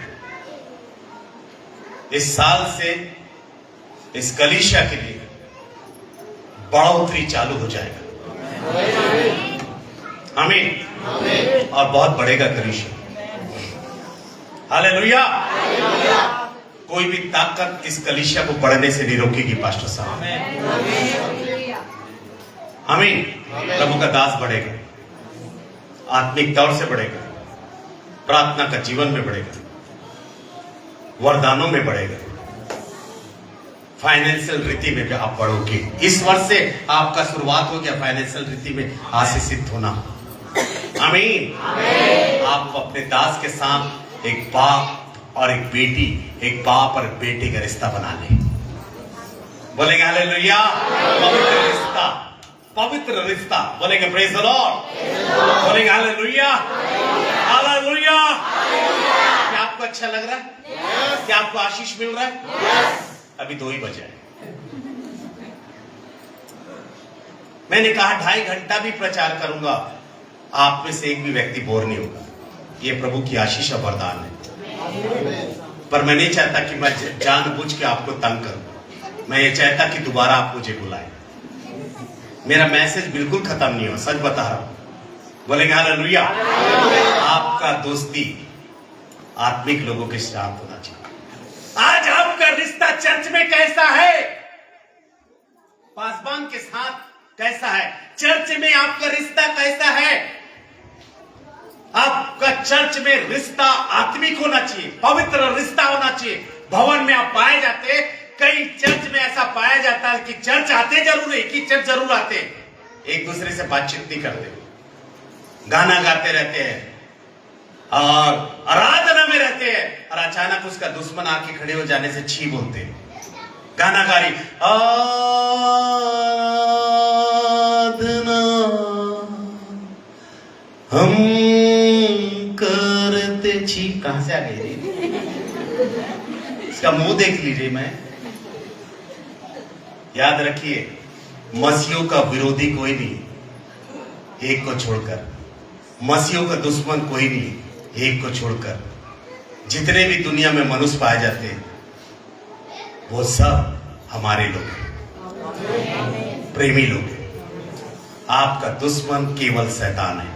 इस साल से इस कलीसिया के लिए बढ़ोतरी चालू हो जाएगा। आमीन। और बहुत बढ़ेगा कलीसिया। हालेलुया। कोई भी ताकत इस कलीसिया को बढ़ने से नहीं रोकेगी पास्टर साहब। आमीन। प्रभु का दास बढ़ेगा, आत्मिक तौर से बढ़ेगा, प्रार्थना का जीवन में बढ़ेगा, वरदानों में बढ़ेगा, फाइनेंशियल रीति में भी आप बढ़ोगे। इस वर्ष से आपका शुरुआत हो गया फाइनेंशियल रीति में आशीषित होना। आमीन। आप अपने दास के साथ एक बाप और एक बेटी, एक बाप और बेटी का रिश्ता बना लें। बोलेंगे हालेलुया। पवित्र रिश्ता, पवित्र रिश्ता। बोलेंगे प्रेज द लॉर्ड। बोलेंगे हालेलुया, हालेलुया। क्या आपको अच्छा लग रहा है? क्या आपको आशीष मिल रहा है? अभी 2 ही बजे है। मैंने कहा 2.5 घंटा भी प्रचार करूंगा, आप में से एक भी व्यक्ति बोर नहीं होगा। ये प्रभु की आशीष और वरदान है। पर मैं नहीं चाहता कि मैं जानबूझ के आपको तंग करूं। मैं ये चाहता कि दोबारा आप मुझे बुलाएं। मेरा मैसेज बिल्कुल खत्म नहीं हो, सच बता रहा हूं। बोलेंगे हालेलुया। आपका दोस्ती आत्मिक लोगों के साथ होना चाहिए। आज आपका रिश्ता चर्च में कैसा है? पासवान के साथ कैसा है? चर्च में आपका रिश्ता कैसा है? आपका चर्च में रिश्ता आत्मिक होना चाहिए, पवित्र रिश्ता होना चाहिए। भवन में आप पाए जाते, कई चर्च में ऐसा पाया जाता है कि चर्च आते जरूर है, कि चर्च जरूर आते, एक दूसरे से बातचीत नहीं करते, गाना गाते रहते हैं और आराधना में रहते हैं, और अचानक उसका दुश्मन आके खड़े हो जाने से छी बोलते हैं। गाना गा रही आराधना हम करते छी। कहां से आ गई? इसका मुंह देख लीजिए। मैं याद रखिए, मसीहों का विरोधी कोई नहीं, एक को छोड़कर। मसीहों का दुश्मन कोई नहीं, एक को छोड़कर। जितने भी दुनिया में मनुष्य पाए जाते हैं वो सब हमारे लोग हैं, प्रेमी लोग हैं। आपका दुश्मन केवल शैतान है।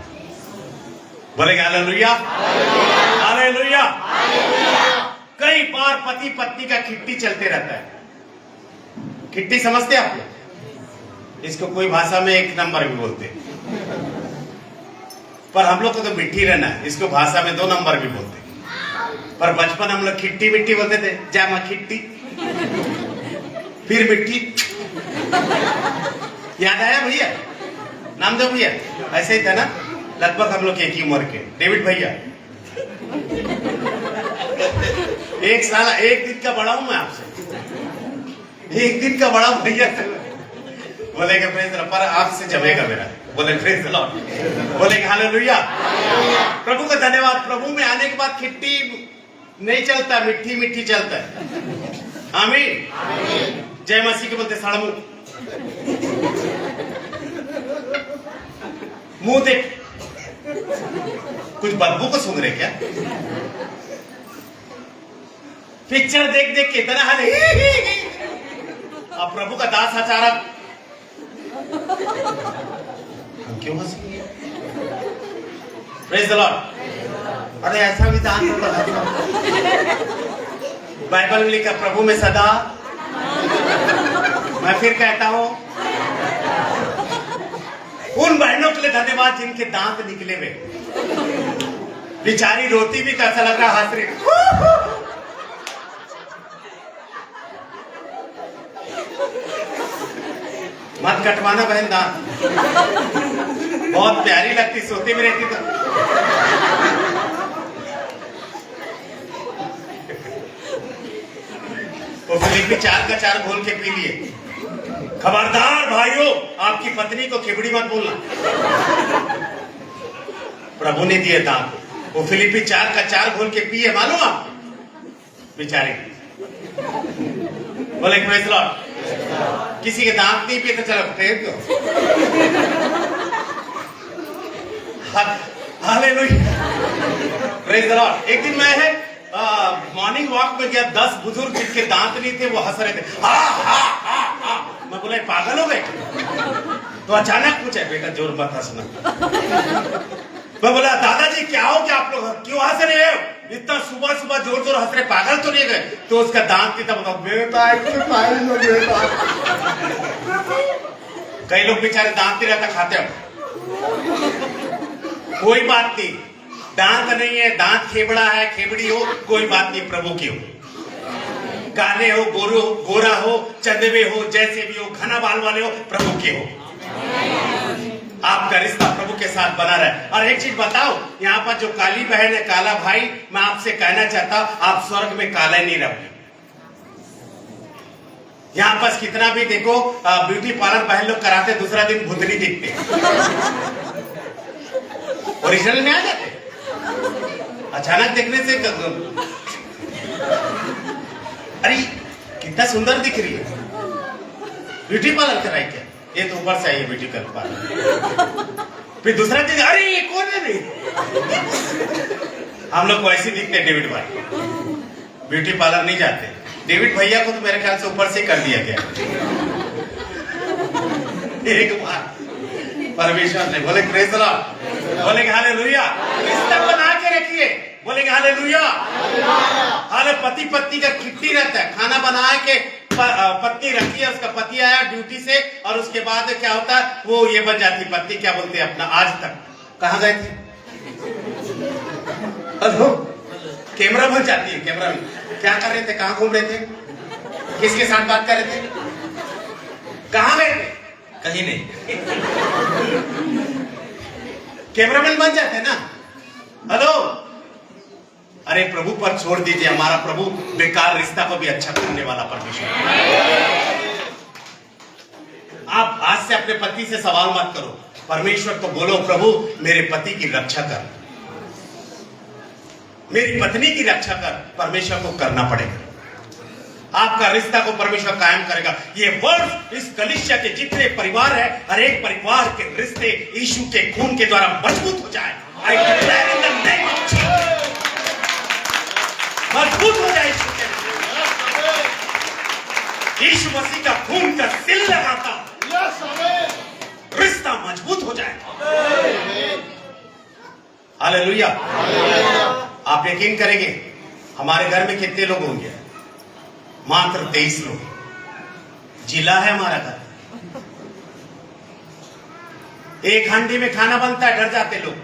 बोलेंगे हालेलुया, हालेलुया। कई बार पति पत्नी का खिट्टी चलते रहता है। खिट्टी समझते आप लोग? इसको कोई भाषा में 1 नंबर भी बोलते हैं, पर हम लोग को तो मिट्टी रहना है, इसको भाषा में 2 नंबर भी बोलते हैं। पर बचपन हम लोग खिट्टी मिट्टी बोलते थे, जामा खिट्टी, फिर मिट्टी। याद आया भैया? नाम दो भैया। ऐसे ही था ना, लगभग हम लोग एक ही उम्र के। डेविड भैया, 1 साल 1 दिन का बड़ा हूं मैं आपसे, 1 दिन का बड़ा भैया। बोलेगा प्रेज द लॉर्ड, पर आपसे जमेगा मेरा। बोले प्रेज द लॉर्ड, बोलेगा हालेलुया। प्रभु का धन्यवाद। प्रभु में आने के बाद खिट्टी नहीं चलता, मिट्टी मिट्टी चलता है। आमीन। जय मसीह के बोलते साड़मू। मुंह देख, कुछ बदबू को सूंघ रहे क्या? पिक्चर देख देख के इतना हाल। अब प्रभु का दास अचानक हम क्यों हंसेंगे? Praise the Lord. अरे ऐसा भी दान बाइबल में लिखा, प्रभु में सदा। मैं फिर कहता हूं, उन बहनों के लिए धन्यवाद जिनके दांत निकले हुए, बेचारी रोती भी कैसा लग रहा, हंस रही। मत कटवाना बहन दांत, बहुत प्यारी लगती, सोती में रहती तो। तो फिलिपी 4 का 4 घोल के पी लिए। खबरदार भाइयों, आपकी पत्नी को खिबड़ी मत बोलना। प्रभु ने दिए दांत, वो फिलिपी 4 का 4 घोल के पिए, मालूम आप बेचारे। बोले प्रेज लॉर्ड। किसी के दांत नहीं पिए तो चलो फेंक दो। Hallelujah, praise the Lord. एक दिन मैं मॉर्निंग वॉक में गया, 10 बुजुर्ग जिनके दांत नहीं थे वो हंस रहे थे, हा हा हा हा। मैं बोला पागल हो गए? तो अचानक पूछे, बेटा जोर मत हंसना। मैं बोला दादाजी क्या हो गया, आप लोग क्यों हंस रहे हो? इतना सुबह सुबह जोर जोर हंस रहे, पागल तो नहीं गए? तो उसका दांत कितना बताओ, बेटा बेटा। कई लोग बेचारे दांत नहीं रहता, खाते हो कोई बात नहीं, दांत नहीं है, दांत खेबड़ा है, खेबड़ी हो, कोई बात नहीं, प्रभु की हो। काले हो, गोरा हो, चंदवे हो, जैसे भी हो, घना बाल वाले हो, प्रभु के हो। आपका रिश्ता प्रभु के साथ बना रहे। और एक चीज बताओ, यहाँ पर जो काली बहन है, काला भाई, मैं आपसे कहना चाहता हूं, आप स्वर्ग में काले नहीं रहोगे। यहाँ पर कितना भी देखो ब्यूटी पार्लर बहन लोग कराते, दूसरा दिन भुतनी दिखते, ओरिजिनल में आ जाते, अचानक देखने से अरे कितना सुंदर दिख रही है, ब्यूटी पार्लर कराई क्या? ये तो ऊपर से आई है ब्यूटी पार्लर। फिर दूसरा दिन अरे ये कौन है? नहीं, हम लोग को ऐसे दिखते हैं डेविड भाई, ब्यूटी पार्लर नहीं जाते। डेविड भैया को तो मेरे ख्याल से ऊपर से कर दिया गया एक बार परमेश्वर ने। बोले प्रेज द लॉर्ड, बोले हालेलुया। रिश्ता बना के रखिए, बोले हालेलुया। हाले पति पत्नी का किट्टी रहता है, खाना बना के पत्नी रखी है, उसका पति आया ड्यूटी से, और उसके बाद क्या होता है, वो ये बन जाती पत्नी, क्या बोलते हैं अपना, आज तक कहाँ गए थे, कैमरा बन जाती है। कैमरा में क्या कर रहे थे, कहाँ घूम रहे थे, किसके साथ बात कर रहे थे, कहाँ गए थे, कहीं नहीं। कैमरामैन बन जाते हैं ना, हेलो। अरे प्रभु पर छोड़ दीजिए, हमारा प्रभु बेकार रिश्ता को भी अच्छा करने वाला परमेश्वर। आप आज से अपने पति से सवाल मत करो, परमेश्वर को बोलो, प्रभु मेरे पति की रक्षा कर, मेरी पत्नी की रक्षा कर। परमेश्वर को करना पड़ेगा, आपका रिश्ता को परमेश्वर कायम करेगा। ये वर्ष इस कलीसिया के जितने परिवार है, हर एक परिवार के रिश्ते यीशु के खून के द्वारा मजबूत हो जाए। I declare in the name of Jesus, मजबूत हो जाए यीशु मसीह का खून का सिल लगाता, रिश्ता मजबूत हो जाए। हालेलुया। आप यकीन करेंगे हमारे घर में कितने लोग होंगे? मात्र 23 लोग। जिला है हमारा घर, एक हांडी में खाना बनता है, डर जाते लोग।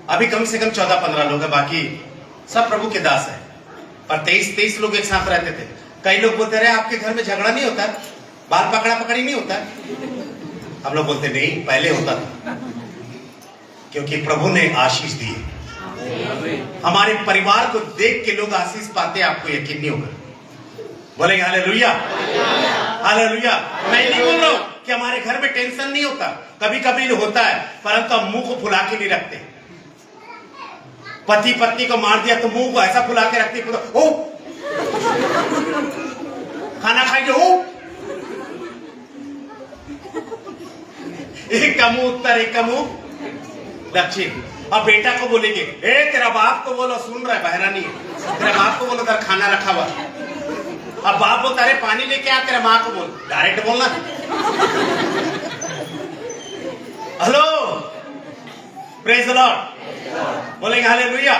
अभी कम से कम 14-15 लोग है, बाकी सब प्रभु के दास है। पर 23 लोग एक साथ रहते थे। कई लोग बोलते रहे आपके घर में झगड़ा नहीं होता, बाल पकड़ा पकड़ी नहीं होता। हम लोग बोलते नहीं, पहले होता था, क्योंकि प्रभु ने आशीष दी। हमारे परिवार को देख के लोग आशीष पाते, आपको यकीन नहीं होगा। बोलेंगे हालेलुया, हालेलुया। मैं नहीं बोल रहा हूं कि हमारे घर में टेंशन नहीं होता, कभी कभी होता है, परंतु हम मुंह को फुला के नहीं रखते। पति पत्नी को मार दिया तो मुंह को ऐसा फुला के रखते, ओ खाना खाएंगे, ओ एक का मुंह उत्तर, एक का मुंह दक्षिण। अब बेटा को बोलेंगे, ए तेरा बाप को बोलो, सुन रहा है, बहरा नहीं है, तेरा बाप को बोलो, तेरा खाना रखा हुआ। अब बाप बोलता है पानी लेके आ, तेरा माँ को बोल, डायरेक्ट बोलना। हेलो, प्रेज द लॉर्ड, बोलेंगे हालेलुया।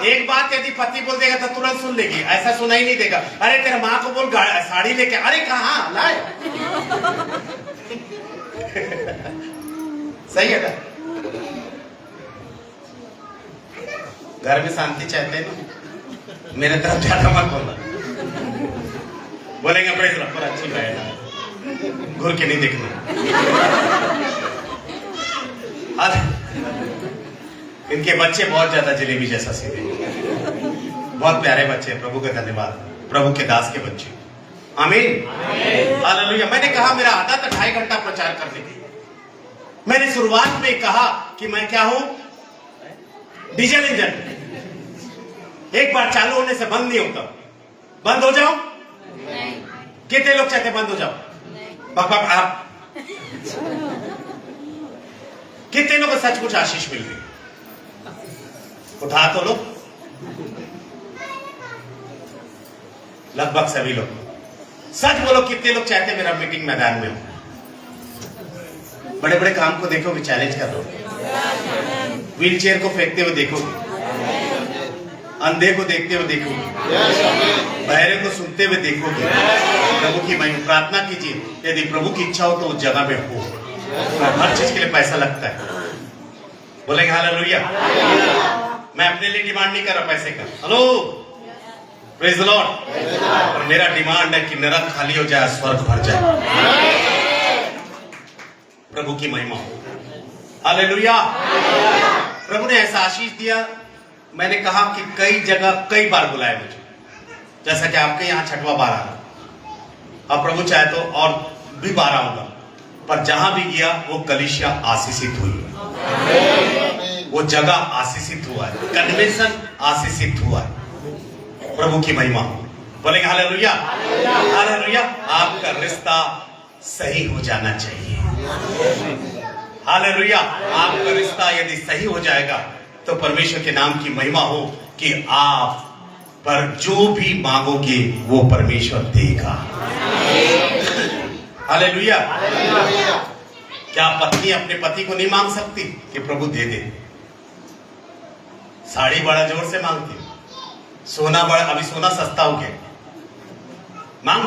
एक बात यदि पति बोल देगा तो तुरंत सुन लेगी, ऐसा सुना ही नहीं देगा। अरे तेरा माँ को बोल साड़ी लेके, अरे कहाँ लाए। सही है ना? घर में शांति चाहते हैं ना, मेरे तरफ ज्यादा मत बोलना। बोलेंगे प्रेज द लॉर्ड, अच्छी बहन, घूर के नहीं देखना। इनके बच्चे बहुत ज्यादा जलेबी जैसा सीधे, बहुत प्यारे बच्चे हैं। प्रभु का धन्यवाद, प्रभु के दास के बच्चे। आमीन, हालेलुया। मैंने कहा मेरा आधा तो 2.5 घंटा प्रचार करने की। मैंने शुरुआत में कहा कि मैं क्या हूं, डीजल इंजन एक बार चालू होने से बंद नहीं होता। बंद हो जाओ, कितने लोग चाहते बंद हो जाओ? बक बक आप कितने लोगों को सचमुच आशीष मिल रही? उठा तो लो। लगभग सभी लोग। सच बोलो, कितने लोग चाहते मेरा मीटिंग मैदान में हो? बड़े बड़े काम को देखोगे, चैलेंज कर लो। व्हील चेयर को फेंकते हुए देखोगे, अंधे को देखते हुए देखोगे, बहरे को सुनते हुए देखोगे। प्रभु की महिमा प्रार्थना कीजिए, यदि प्रभु की इच्छा हो तो उस जगह में हो। हर चीज के लिए पैसा लगता है। बोलेंगे हालेलुया। मैं अपने लिए डिमांड नहीं कर रहा पैसे का। Hello, praise the Lord. और मेरा डिमांड है कि नरक खाली हो जाए, स्वर्ग भर जाए। प्रभु की महिमा हो। हालेलुया। प्रभु ने ऐसा आशीष दिया। मैंने कहा कि कई जगह कई बार बुलाया मुझे, जैसा कि आपके यहाँ 6वां बार आ रहा। अब प्रभु चाहे तो और भी बार आऊंगा, पर जहां भी गया वो कलीसिया आशीषित हुई, वो जगह आशीषित हुआ है, कन्वेंशन आशीषित हुआ है। प्रभु की महिमा हो। बोलेंगे हालेलुया। हालेलुया। आपका रिश्ता सही हो जाना चाहिए। हालेलुया। आपका रिश्ता यदि सही हो जाएगा तो परमेश्वर के नाम की महिमा हो कि आप पर जो भी मांगोगे वो परमेश्वर देगा। हालेलुया। क्या पत्नी अपने पति को नहीं मांग सकती कि प्रभु दे दे? साड़ी बड़ा जोर से मांगती, सोना बड़ा, अभी सोना सस्ता हो गया, मांग,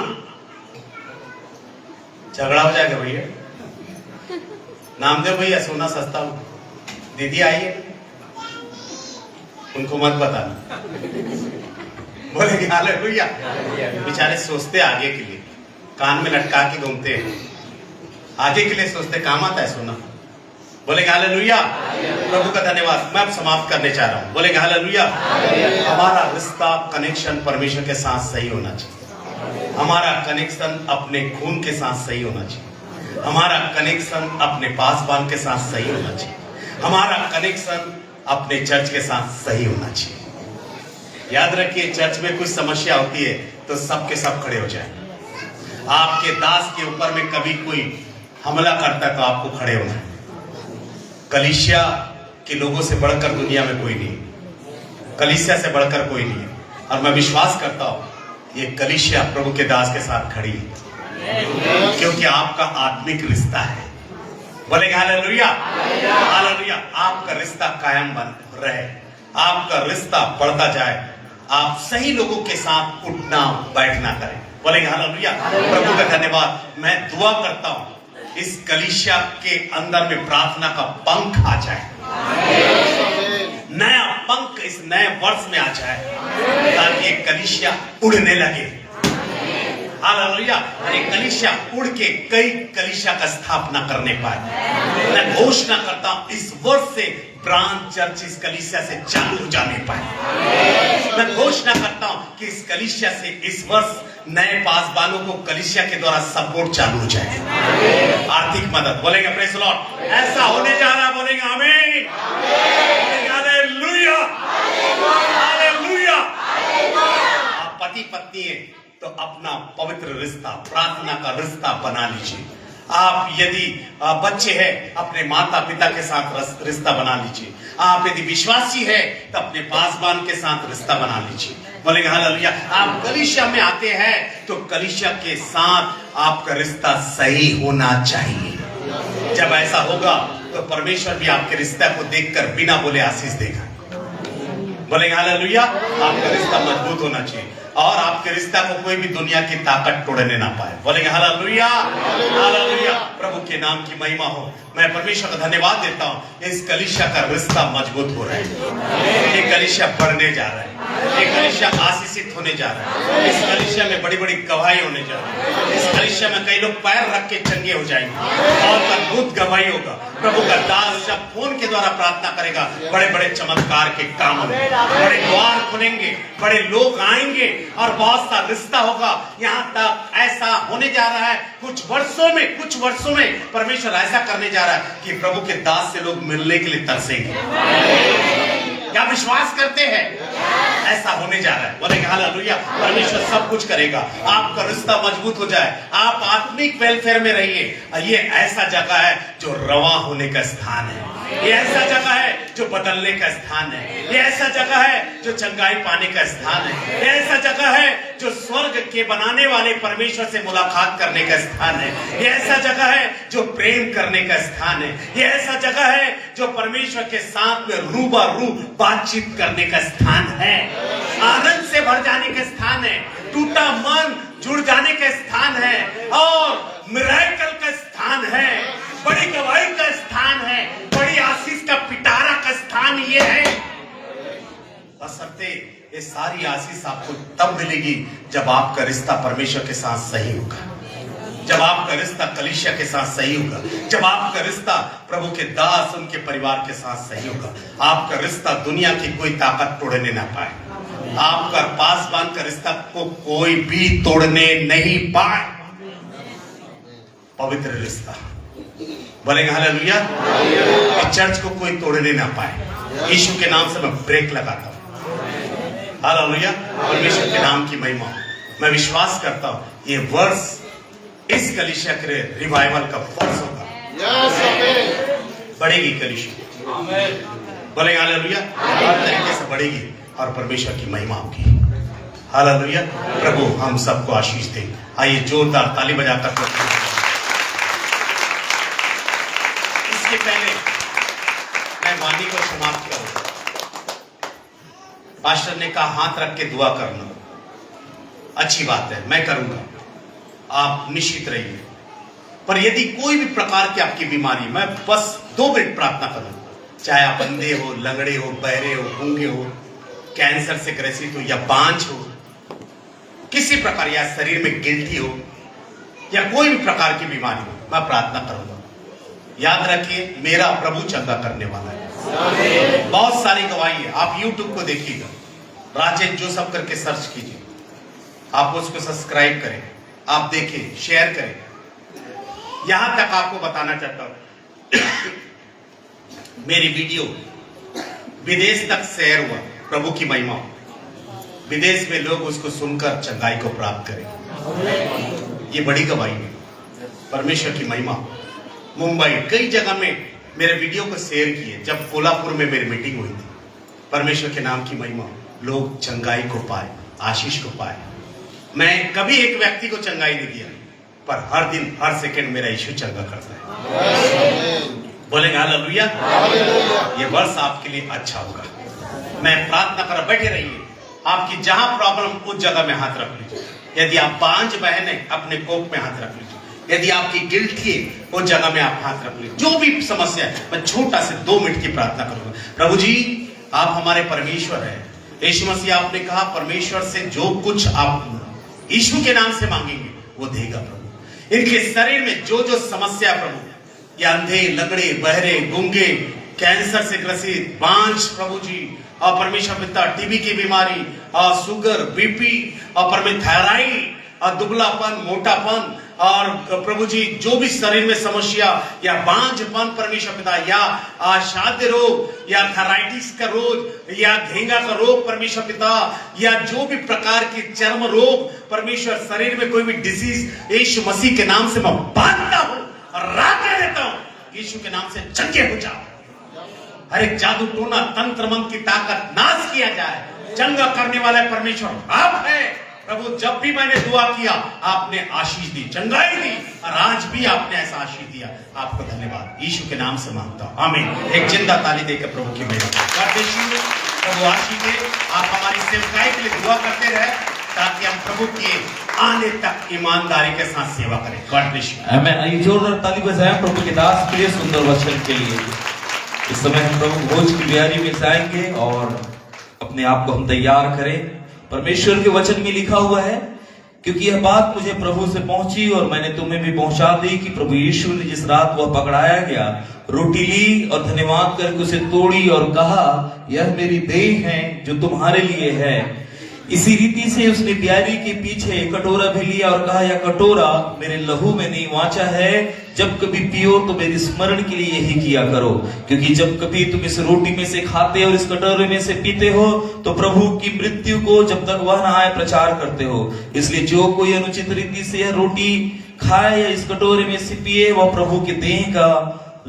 झगड़ा हो जाएगा भैया। नामदेव भैया सोना सस्ता हो, दीदी आइए, उनको मत बताना। बोलेंगे हालेलुया। बेचारे सोचते आगे के लिए, कान में लटका के घूमते हैं, आगे के लिए सोचते, काम आता है सोना। बोलेंगे हालेलुया। प्रभु का धन्यवाद। मैं अब समाप्त करने चाह रहा हूं। बोलेंगे हालेलुया। हमारा रिश्ता, कनेक्शन परमेश्वर के साथ सही होना चाहिए। हमारा कनेक्शन अपने खून के साथ सही होना चाहिए। हमारा कनेक्शन अपने पासवान के साथ सही होना चाहिए। हमारा कनेक्शन अपने चर्च के साथ सही होना चाहिए। याद रखिए, चर्च में कुछ समस्या होती है तो सबके सब खड़े हो जाए। आपके दास के ऊपर में कभी कोई हमला करता है तो आपको खड़े होना है। कलीसिया के लोगों से बढ़कर दुनिया में कोई नहीं, कलीसिया से बढ़कर कोई नहीं है। और मैं विश्वास करता हूं ये कलीसिया प्रभु के दास के साथ खड़ी है, क्योंकि आपका आत्मिक रिश्ता है। बोलेंगे हालेलुया। हालेलुया। आपका रिश्ता कायम बन रहे, आपका रिश्ता बढ़ता जाए, आप सही लोगों के साथ उठना बैठना करें। बोलेंगे हालेलुया। प्रभु का धन्यवाद। मैं दुआ करता हूं इस कलीसिया के अंदर में प्रार्थना का पंख आ जाए, नया पंख इस नए वर्ष में आ जाए, ताकि ये कलीसिया उड़ने लगे। हालेलुया। ये कलीसिया उड़ के कई कलीसिया का स्थापना करने पाए। मैं घोषणा करता हूं इस वर्ष से ब्रांच चर्च इस कलीसिया से चालू हो जाने पाए। मैं घोषणा करता हूं कि इस कलीसिया से इस वर्ष नए पासवानों को कलीसिया के द्वारा सपोर्ट चालू हो जाए, आर्थिक मदद। बोलेंगे प्रेज़ द लॉर्ड। ऐसा होने जा रहा है। बोलेंगे आमीन। हालेलुया। हालेलुया। आप पति पत्नी हैं तो अपना पवित्र रिश्ता, प्रार्थना का रिश्ता बना लीजिए। आप यदि बच्चे हैं अपने माता पिता के साथ रिश्ता बना लीजिए। आप यदि विश्वासी है तो अपने पासवान के साथ रिश्ता बना लीजिए। बोलेंगे हालेलुया। आप कलीसिया में आते हैं तो कलीसिया के साथ आपका रिश्ता सही होना चाहिए। जब ऐसा होगा तो परमेश्वर भी आपके रिश्ते को देखकर बिना बोले आशीष देगा। बोलेंगे हालेलुया। आपका रिश्ता मजबूत होना चाहिए और आपके रिश्ता को कोई भी दुनिया की ताकत तोड़ने ना पाए। बोलेंगे हालेलुया। हालेलुया। प्रभु के नाम की महिमा हो। मैं परमेश्वर का धन्यवाद देता हूं इस कलीसिया का रिश्ता मजबूत हो रहा है। ये कलीसिया बढ़ने जा रहा है, ये कलीसिया आशीषित होने जा रहा है। इस कलीसिया में बड़ी बड़ी गवाही होने जा रही है। इस कलीसिया में कई लोग पैर रख के चंगे हो जाएंगे और अद्भुत गवाही होगा। प्रभु का दास जब फोन के द्वारा प्रार्थना करेगा, बड़े बड़े चमत्कार के काम होंगे, बड़े द्वार खुलेंगे, बड़े लोग आएंगे और बहुत सा रिश्ता होगा। यहाँ तक ऐसा होने जा रहा है कुछ वर्षों में परमेश्वर ऐसा करने जा रहा है कि प्रभु के दास से लोग मिलने के लिए तरसेंगे। क्या विश्वास करते हैं? ऐसा होने जा रहा है। बोले हालेलुया। परमेश्वर सब कुछ करेगा, आपका रिश्ता मजबूत हो जाए, आप आत्मिक वेलफेयर में रहिए। ये ऐसा जगह है जो रवा होने का स्थान है, ये ऐसा जगह है जो बदलने का स्थान है, ये ऐसा जगह है जो चंगाई पाने का स्थान है, ये ऐसा जगह है जो स्वर्ग के बनाने वाले परमेश्वर से मुलाकात करने का स्थान है, ये ऐसा जगह है जो प्रेम करने का स्थान है, ये ऐसा जगह है जो परमेश्वर के साथ में रूबरू बातचीत करने का स्थान है, आनंद से भर जाने का स्थान है, टूटा मन जुड़ जाने का स्थान है, और मिरेकल का स्थान है, बड़ी गवाही का स्थान है, बड़ी आशीष का पिटारा का स्थान ये है। बशर्ते ये सारी आशीष आपको तब मिलेगी जब आपका रिश्ता परमेश्वर के साथ सही होगा, जब आपका रिश्ता कलीसिया के साथ सही होगा, जब आपका रिश्ता प्रभु के दास उनके परिवार के साथ सही होगा। आपका रिश्ता दुनिया की कोई ताकत तोड़ने ना पाए, आपका पासवान का रिश्ता को कोई भी तोड़ने नहीं पाए। पवित्र रिश्ता, बोलेंगे हालेलुया। चर्च को कोई तोड़ने ना पाए। यीशु के नाम से मैं ब्रेक लगाता हूं। हालेलुया। परमेश्वर के नाम की महिमा। मैं विश्वास करता हूं ये वर्ष इस कलीसिया के रिवाइवल का वर्ष होगा। बढ़ेगी कलीसिया, बोलेंगे हालेलुया। हर तरीके से बढ़ेगी और परमेश्वर की महिमा होगी। हालेलुया। प्रभु हम सबको आशीष दे। आइए जोरदार ताली बजाकर इसके पहले मैं वाणी को समाप्त करूं। पास्टर ने कहा हाथ रख के दुआ करना, अच्छी बात है, मैं करूंगा, आप निश्चित रहिए। पर यदि कोई भी प्रकार की आपकी बीमारी, मैं बस 2 मिनट प्रार्थना करूंगा, चाहे आप अंधे हो, लंगड़े हो, बहरे हो, गूंगे हो, कैंसर से ग्रसित हो या बांझ हो, किसी प्रकार या शरीर में गिल्टी हो या कोई भी प्रकार की बीमारी हो, मैं प्रार्थना करूंगा। याद रखिए मेरा प्रभु चंगा करने वाला है। बहुत सारी गवाही है, आप YouTube को देखिएगा, राजेश जोसेफ करके सर्च कीजिए, आप उसको सब्सक्राइब करें, आप देखें, शेयर करें। यहां तक आपको बताना चाहता हूं मेरी वीडियो विदेश तक शेयर हुआ, प्रभु की महिमा, विदेश में लोग उसको सुनकर चंगाई को प्राप्त करें। ये बड़ी गवाही है, परमेश्वर की महिमा। मुंबई कई जगह में मेरे वीडियो को शेयर किए, जब कोल्हापुर में मेरी मीटिंग हुई थी। परमेश्वर के नाम की महिमा, लोग चंगाई को पाए, आशीष को पाए। मैं कभी एक व्यक्ति को चंगाई नहीं दिया, पर हर दिन हर सेकंड मेरा यीशु चंगा करता है। बोलेंगे हालेलुया। ये वर्ष आपके लिए अच्छा होगा। मैं प्रार्थना कर, बैठे रहिए, आपकी जहां प्रॉब्लम उस जगह में हाथ रख लीजिए। यदि आप बांझ बहन है, अपने कोप में हाथ रख लीजिए। यदि आपकी गिल्ट है, उस जगह में आप हाथ रख लीजिए। जो भी समस्या है, मैं छोटा से 2 मिनट की प्रार्थना करूंगा। प्रभु जी, आप हमारे परमेश्वर हैं। यीशु मसीह आपने कहा परमेश्वर से जो कुछ आप यीशु के नाम से मांगेंगे वो देगा। प्रभु इनके शरीर में जो जो समस्या प्रभु, या अंधे, लंगड़े, बहरे, गूंगे, कैंसर से ग्रसित, बांझ, प्रभु जी, और परमेश्वर पिता टीबी की बीमारी, और शुगर, बीपी, और परमेश्वर थायराइड, और दुबलापन, मोटापन, और प्रभु जी जो भी शरीर में समस्या या बांझपन परमेश्वर पिता, या अशांति रोग, या थायराइटिस का रोग, या घेंगा का रोग परमेश्वर पिता, या जो भी प्रकार के चर्म रोग परमेश्वर, शरीर में कोई भी डिसीज यीशु मसीह के नाम से मैं बांधता हूं और रात देता हूं, यीशु के नाम से चंगे हो जाओ। हर एक जादू टोना तंत्र मंत्र की ताकत नाश किया जाए। चंगा करने वाला परमेश्वर आप है प्रभु। जब भी मैंने दुआ किया आपने आशीष दी, चंगाई दी, और आज भी आपने ऐसा आशीष दिया। आपको धन्यवाद, यीशु के नाम से मांगता हूं, आमीन। एक जिंदा ताली देकर प्रभु की महिमा। प्रभु आशीष दे। आप हमारी सेवकाई के लिए दुआ करते रहे ताकि हम प्रभु के आने तक ईमानदारी के साथ सेवा करें। God bless you. आमीन। आइए जोरदार ताली बजाएं प्रभु के दास के लिए, सुंदर वचन के लिए। इस समय हम प्रभु भोज की तैयारी में जाएंगे और अपने आप को हम तैयार करें। परमेश्वर के वचन में लिखा हुआ है, क्योंकि यह बात मुझे प्रभु से पहुंची और मैंने तुम्हें भी पहुंचा दी, कि प्रभु यीशु ने जिस रात वह पकड़ाया गया, रोटी ली और धन्यवाद करके उसे तोड़ी और कहा, यह मेरी देह है जो तुम्हारे लिए है, इसी रीति से उसने ब्यारी के पीछे कटोरा भी लिया और कहा, यह कटोरा मेरे लहू में नहीं वाचा है, जब कभी पियो तो मेरे स्मरण के लिए यही किया करो। क्योंकि जब कभी तुम इस रोटी में से खाते और इस कटोरे में से पीते हो तो प्रभु की मृत्यु को जब तक वह न आए प्रचार करते हो। इसलिए जो कोई अनुचित रीति से यह रोटी खाए या इस कटोरे में से पिए, वह प्रभु के देह का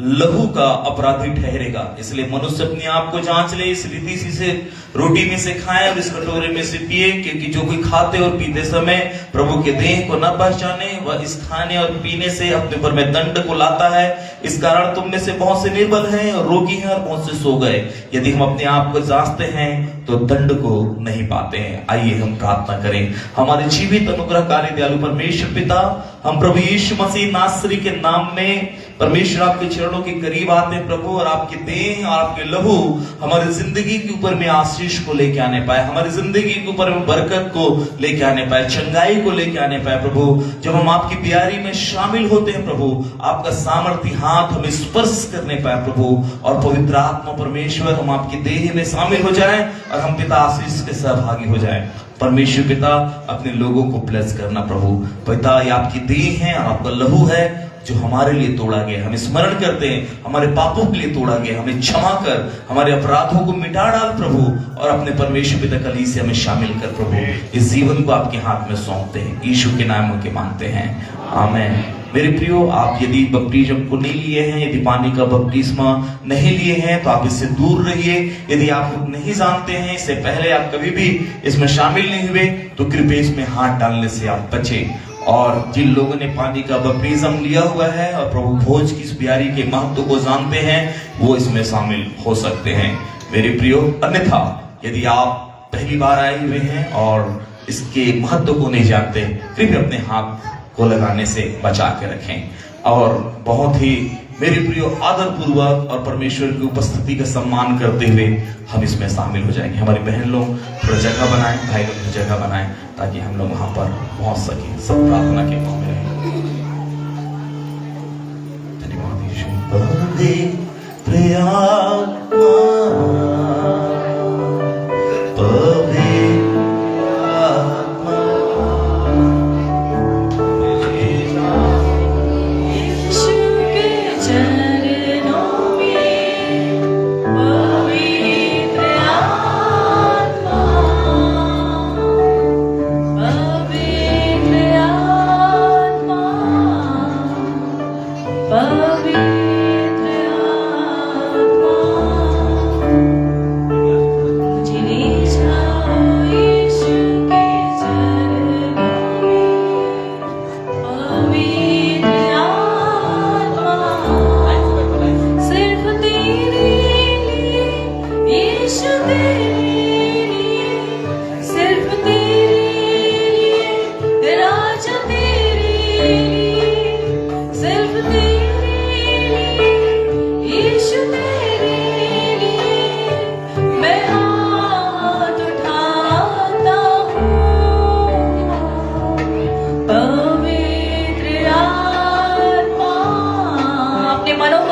लहू का अपराधी ठहरेगा। इसलिए मनुष्य अपने आप को जांच ले, इस रीति से रोटी में से खाए और इस कटोरे में से पिए। क्योंकि जो कोई खाते और पीते समय प्रभु के देह को न पहचाने, वह इस खाने और पीने से अपने ऊपर में दंड को लाता है। इस कारण तुम में से बहुत से निर्बल हैं और रोगी हैं और बहुत से सो गए। यदि हम अपने आप को जांचते हैं तो दंड को नहीं पाते हैं। आइए हम प्रार्थना करें। हमारे जीवित अनुग्रहकारी दयालु परमेश्वर पिता, हम प्रभु यीशु मसीह नासरी के नाम में परमेश्वर आपके चरणों के करीब आते हैं प्रभु, और आपके देह और आपके लहू हमारी जिंदगी के ऊपर में आशीष को लेके आने पाए, हमारी जिंदगी के ऊपर में बरकत को लेके आने पाए, चंगाई को लेके आने पाए प्रभु। जब हम आपकी प्यारी में शामिल होते हैं प्रभु, आपका सामर्थ्य हाथ हमें स्पर्श करने पाए प्रभु, और पवित्र आत्मा परमेश्वर हम आपकी देह में शामिल हो जाए और हम पिता आशीष के सहभागी हो जाए। परमेश्वर पिता, अपने लोगों को ब्लेस करना प्रभु। पिता, ये आपकी देह है, आपका लहू है जो हमारे लिए तोड़ा गया। हम स्मरण करते हैं, हमारे पापों के लिए तोड़ा गया। हमें क्षमा कर, हमारे अपराधों को मिटा डाल प्रभु, और अपने परमेश्वर पिता कलीसिया में शामिल कर प्रभु। इस जीवन को आपके हाथ में सौंपते हैं, यीशु के नाम के मांगते हैं, आमीन। मेरे प्रियो, आप यदि बपतिस्मा को नहीं लिए हैं, यदि पानी का बपतिस्मा नहीं लिए हैं, तो आप इससे दूर रहिए। यदि आप नहीं जानते हैं, इससे पहले आप कभी भी इसमें शामिल नहीं हुए, तो कृपया इसमें हाथ डालने से आप बचे। और जिन लोगों ने पानी का बपतिस्मा लिया हुआ है और प्रभु भोज की इस प्यारी के महत्व को जानते हैं, वो इसमें शामिल हो सकते हैं मेरे प्रियो। अन्यथा यदि आप पहली बार आए हुए हैं और इसके महत्व को नहीं जानते, कृपया अपने हाथ को लगाने से बचा के रखें। और बहुत ही मेरे प्रियो आदर पूर्वक और परमेश्वर की उपस्थिति का सम्मान करते हुए हम इसमें शामिल हो जाएंगे। हमारी बहन लोग थोड़ा जगह बनाएं, भाई लोग भी जगह बनाएं, ताकि हम लोग वहां पर पहुंच सके। सब प्रार्थना के मौके में धन्यवाद यीशु।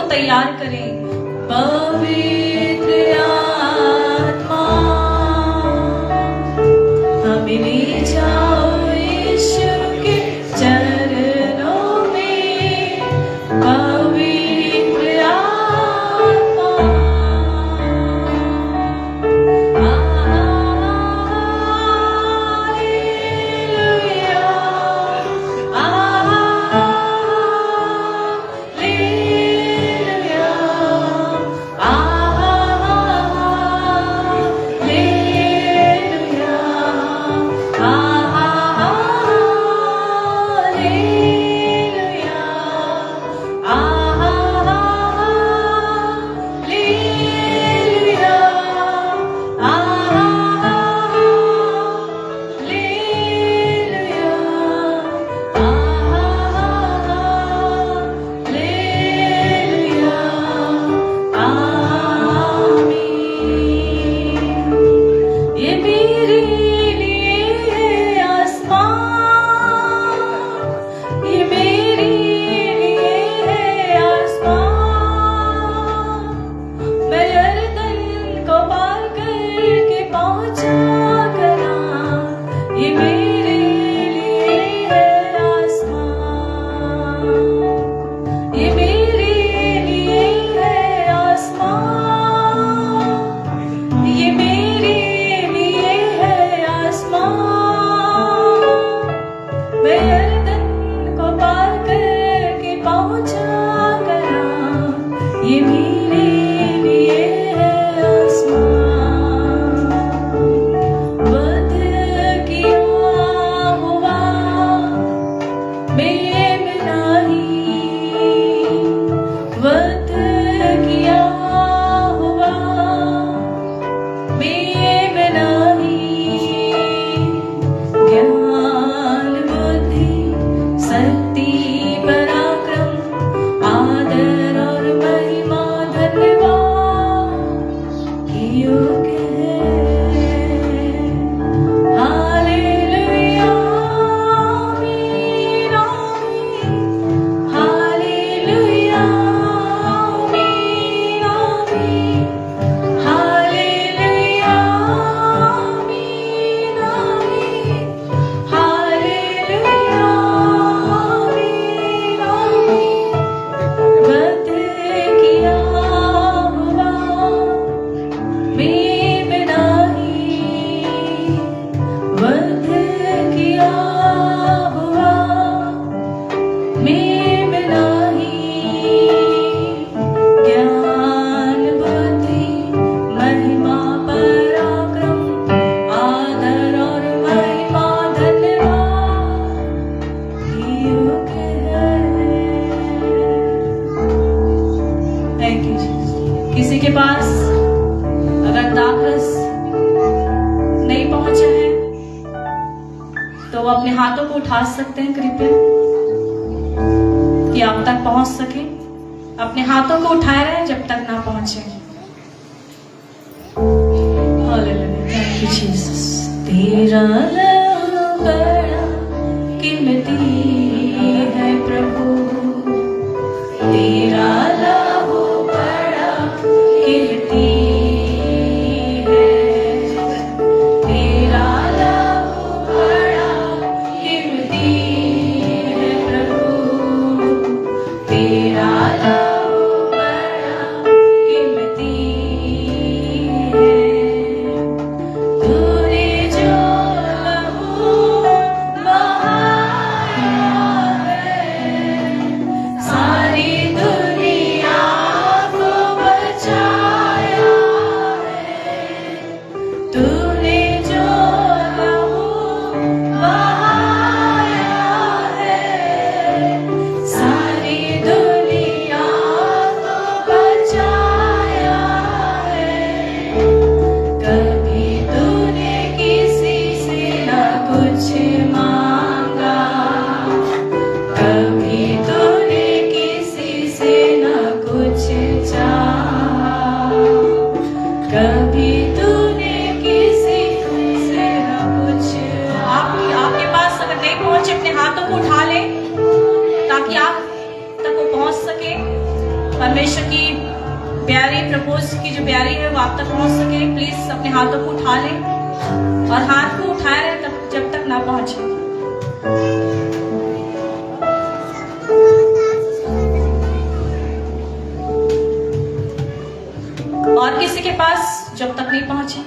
तैयार करें। पवित्र आत्मा हमें ले जाओ यीशु के चरणों में। पवित्र आत्मा हालेलुया ये मेरे लिए है आसमान, वध किया हुआ मेरे बिना ही, वध किया हुआ मेरे बिना ही, ज्ञान बुद्धि शक्ति पराक्रम आदर और महिमा धन्यवाद की योग्य है। हालेलुया आमीन आमीन, हालेलुया आमीन आमीन, हालेलुया आमीन आमीन, हालेलुया आमीन आमीन। वध किया हुआ मेरे बिना ही, वध किया हुआ मेरे बिना ही, ज्ञान बुद्धि महिमा पराक्रम आदर और महिमा धन्यवाद की योग्य है। Thank you Jesus. किसी के पास अगर दाखरस नहीं पहुंचा है तो वो अपने हाथों को उठा सकते हैं कृपया, कि आप तक पहुंच सके। अपने हाथों को उठाए रहे जब तक ना पहुंचे। Hallelujah, thank you Jesus. तेरा लहू बड़ा कीमती है प्रभु, तेरा लहू बड़ा कीमती है, तेरा लहू बड़ा कीमती है प्रभु, तेरा लहू बड़ा कीमती है। तूने जो लहू बहाया है, सारी दुनिया को बचाया है। तूने जो लहू बहाया है, सारी दुनिया को बचाया है। कभी तूने किसी से न कुछ मांगा, कभी तूने किसी से न कुछ चाहा, कभी तूने किसी से न कुछ। आपके पास अगर नहीं पहुंचे अपने हाथों को उठा ले ताकि आप तक वो पहुंच सके। परमेश्वर की प्यारी प्रपोज की जो प्यारी है वो आप तक पहुंच सके। प्लीज अपने हाथों को उठा ले और हाथ को उठाए रहे तब जब तक ना पहुंचे। और किसी के पास जब तक नहीं पहुंचे।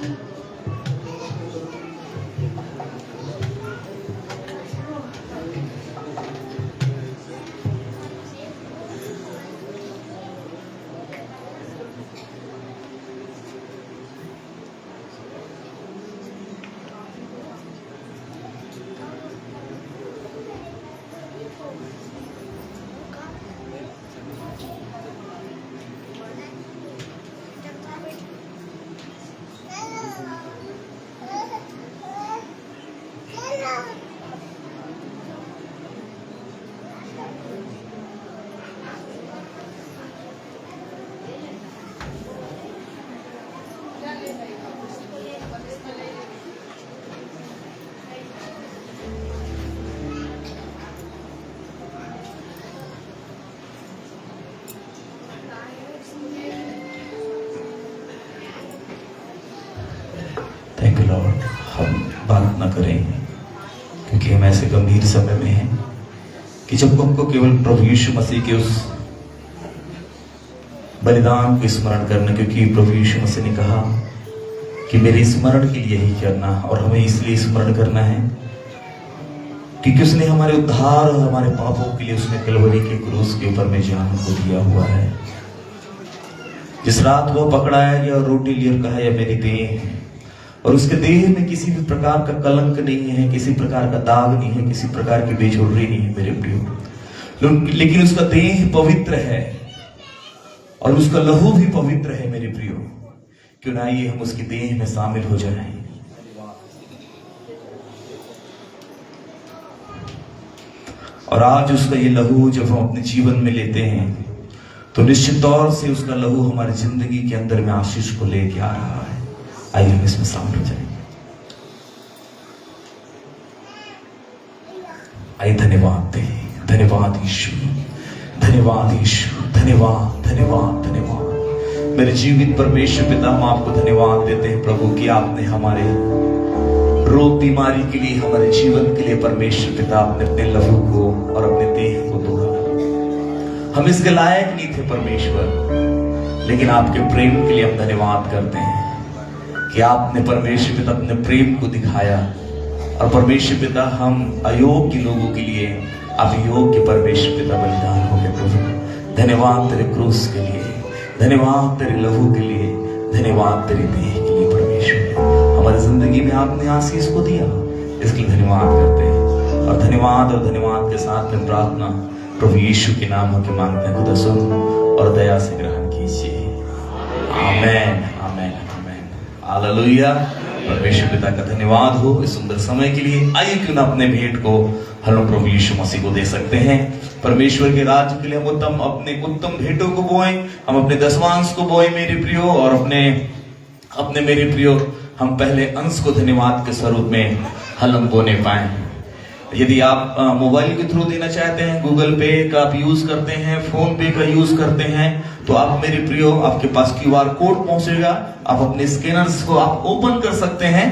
Thank you Lord. हम बात ना करें क्योंकि हम ऐसे गंभीर समय में हैं कि जब हमको केवल प्रभु यीशु मसीह के उस बलिदान को स्मरण करना, क्योंकि प्रभु यीशु मसीह ने कहा कि मेरे स्मरण के लिए ही करना, और हमें इसलिए स्मरण करना है क्योंकि उसने हमारे उद्धार और हमारे पापों के लिए उसने कलवरी के क्रूस के ऊपर में जान को दिया हुआ है। जिस रात वो पकड़ाया गया और रोटी ली और कहा यह मेरी देह है, और उसके देह में किसी भी प्रकार का कलंक नहीं है, किसी प्रकार का दाग नहीं है, किसी प्रकार की बेजोरी नहीं है मेरे प्रियो, लेकिन उसका देह पवित्र है और उसका लहू भी पवित्र है मेरे प्रियो। क्यों ना आइए हम उसकी देह में शामिल हो जाएं। और आज उसका ये लहू जब हम अपने जीवन में लेते हैं तो निश्चित तौर से उसका लहू हमारी जिंदगी के अंदर में आशीष को लेके आ रहा है। आइए हम इसमें शामिल हो जाएंगे। आइए धन्यवाद दे, धन्यवाद यीशु, धन्यवाद यीशु, धन्यवाद धन्यवाद धन्यवाद मेरे जीवित परमेश्वर पिता, हम आपको धन्यवाद देते हैं प्रभु कि आपने हमारे रोग बीमारी के लिए, हमारे जीवन के लिए परमेश्वर पिता आपने अपने लहू को और अपने देह को तोड़ा। हम इसके लायक नहीं थे परमेश्वर, लेकिन आपके प्रेम के लिए हम धन्यवाद करते हैं कि आपने परमेश्वर पिता अपने प्रेम को दिखाया। और परमेश्वर पिता हम अयोग्य लोगों के लिए आप योग्य परमेश्वर पिता बलिदान हो गए प्रभु। धन्यवाद तेरे क्रूस के लिए, धन्यवाद तेरे लहू के लिए, धन्यवाद तेरे देह के लिए परमेश्वर। हमारी जिंदगी में आपने आशीष को दिया, इसके लिए धन्यवाद करते हैं। और धन्यवाद के साथ में प्रार्थना प्रभु यीशु के नाम के मांगते हैं, खुदा सुन और दया से ग्रहण कीजिए। आमेन आमेन आमेन हालेलुया। परमेश्वर पिता का धन्यवाद हो इस सुंदर समय के लिए। आइए क्यों ना अपने भेंट को हम लोग प्रभु यीशु मसीह को दे सकते हैं। परमेश्वर के राज्य के लिए हम अपने उत्तम भेंटों को बोएं, हम अपने दसवांश को बोएं मेरे प्रियो, और अपने मेरे प्रियो हम पहले अंश को धन्यवाद के स्वरूप में हम बोने पाए। यदि आप मोबाइल के थ्रू देना चाहते हैं, गूगल पे का आप यूज करते हैं, फोन पे का यूज करते हैं, तो आप मेरे प्रियो आपके पास QR कोड पहुंचेगा, आप अपने स्कैनर्स को आप ओपन कर सकते हैं